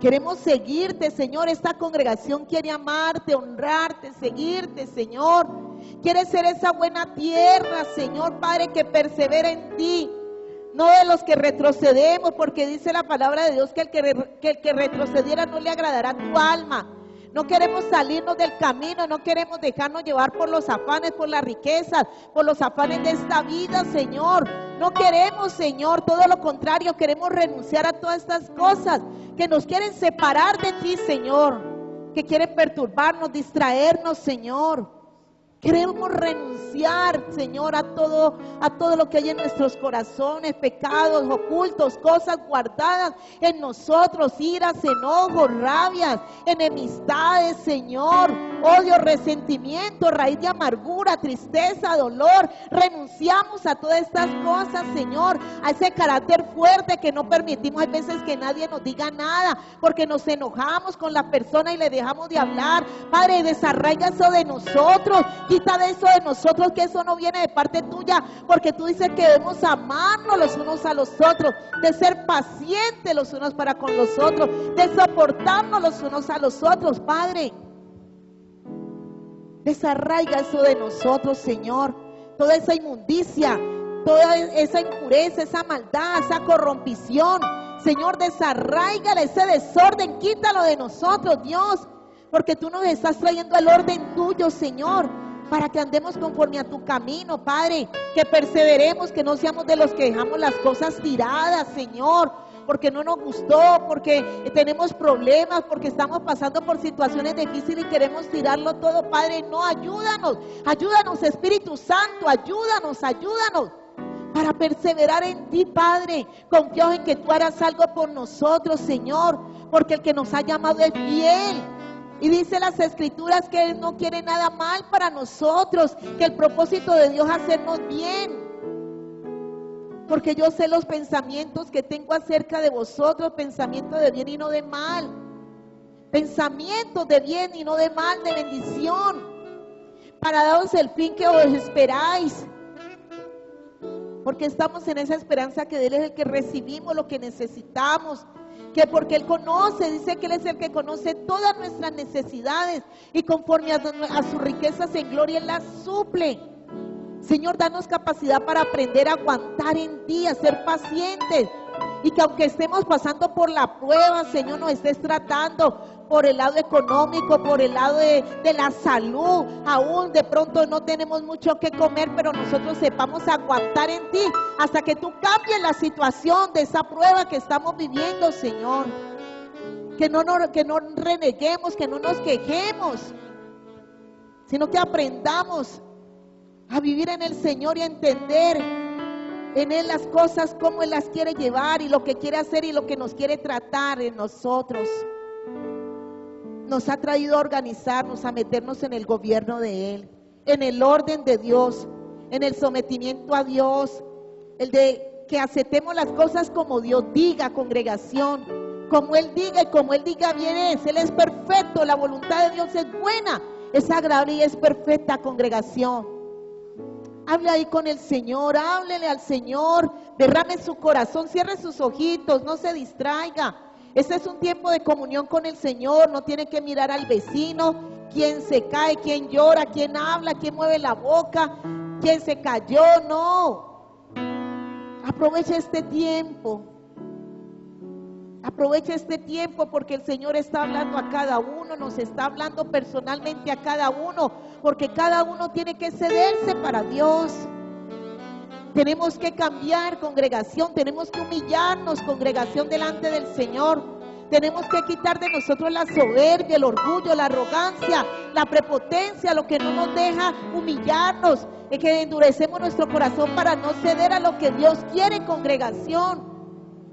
A: Queremos seguirte, Señor. Esta congregación quiere amarte, honrarte, seguirte, Señor. Quiere ser esa buena tierra, Señor, Padre, que persevera en ti. No de los que retrocedemos, porque dice la palabra de Dios que el que retrocediera no le agradará a tu alma. No queremos salirnos del camino, no queremos dejarnos llevar por los afanes, por las riquezas, por los afanes de esta vida, Señor. No queremos, Señor, todo lo contrario, queremos renunciar a todas estas cosas que nos quieren separar de ti, Señor, que quieren perturbarnos, distraernos, Señor. Queremos renunciar, Señor, a todo lo que hay en nuestros corazones, pecados ocultos, cosas guardadas en nosotros, iras, enojos, rabias, enemistades, Señor.
B: odio, resentimiento, raíz de amargura, tristeza, dolor. Renunciamos a todas estas cosas, Señor, a ese carácter fuerte que no permitimos. Hay veces que nadie nos diga nada porque nos enojamos con la persona y le dejamos de hablar. Padre, desarraiga eso de nosotros, quita de eso de nosotros, que eso no viene de parte tuya, porque tú dices que debemos amarnos los unos a los otros, de ser pacientes los unos para con los otros, de soportarnos los unos a los otros. Padre, desarraiga eso de nosotros, Señor, toda esa inmundicia, toda esa impureza, esa maldad, esa corrompición. Señor, desarraígale ese desorden, quítalo de nosotros, Dios, porque tú nos estás trayendo al orden tuyo, Señor, para que andemos conforme a tu camino, Padre, que perseveremos, que no seamos de los que dejamos las cosas tiradas, Señor, porque no nos gustó, porque tenemos problemas, porque estamos pasando por situaciones difíciles y queremos tirarlo todo. Padre, no, ayúdanos, ayúdanos, Espíritu Santo, ayúdanos para perseverar en ti, Padre, confiados en que tú harás algo por nosotros, Señor, porque el que nos ha llamado es fiel. Y dice las Escrituras que Él no quiere nada mal para nosotros, que el propósito de Dios es hacernos bien. Porque yo sé los pensamientos que tengo acerca de vosotros, pensamientos de bien y no de mal. Pensamientos de bien y no de mal, de bendición, para daros el fin que os esperáis. Porque estamos en esa esperanza que de Él es el que recibimos lo que necesitamos. Que porque Él conoce, dice que Él es el que conoce todas nuestras necesidades y conforme a sus riquezas en gloria Él las suple. Señor, danos capacidad para aprender a aguantar en ti, a ser pacientes, y que aunque estemos pasando por la prueba, Señor, nos estés tratando por el lado económico, por el lado de la salud. Aún de pronto no tenemos mucho que comer, pero nosotros sepamos aguantar en ti hasta que tú cambies la situación de esa prueba que estamos viviendo, Señor. Que no reneguemos, que no nos quejemos, sino que aprendamos a vivir en el Señor y a entender en Él las cosas, cómo Él las quiere llevar y lo que quiere hacer y lo que nos quiere tratar en nosotros. Nos ha traído a organizarnos, a meternos en el gobierno de Él, en el orden de Dios, en el sometimiento a Dios, el de que aceptemos las cosas como Dios diga, congregación, como Él diga y como Él diga bien es. Él es perfecto, la voluntad de Dios es buena, es agradable y es perfecta, congregación. Hable ahí con el Señor, háblele al Señor, derrame su corazón, cierre sus ojitos, no se distraiga. Este es un tiempo de comunión con el Señor, no tiene que mirar al vecino, quién se cae, quién llora, quién habla, quién mueve la boca, quién se cayó, no. Aproveche este tiempo. Aprovecha este tiempo porque el Señor está hablando a cada uno, nos está hablando personalmente a cada uno, porque cada uno tiene que cederse para Dios. Tenemos que cambiar, congregación, tenemos que humillarnos, congregación, delante del Señor. Tenemos que quitar de nosotros la soberbia, el orgullo, la arrogancia, la prepotencia, lo que no nos deja humillarnos, es que endurecemos nuestro corazón para no ceder a lo que Dios quiere, congregación.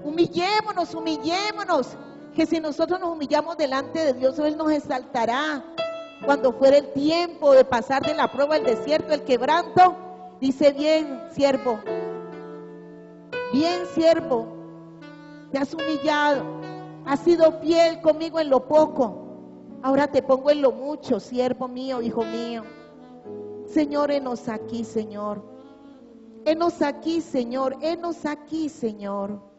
B: Humillémonos, que si nosotros nos humillamos delante de Dios, Él nos exaltará. Cuando fuera el tiempo de pasar de la prueba al desierto, el quebranto, dice: bien siervo, te has humillado, has sido fiel conmigo en lo poco, ahora te pongo en lo mucho, siervo mío, hijo mío. Señor, henos aquí, Señor, henos aquí, Señor, henos aquí, Señor.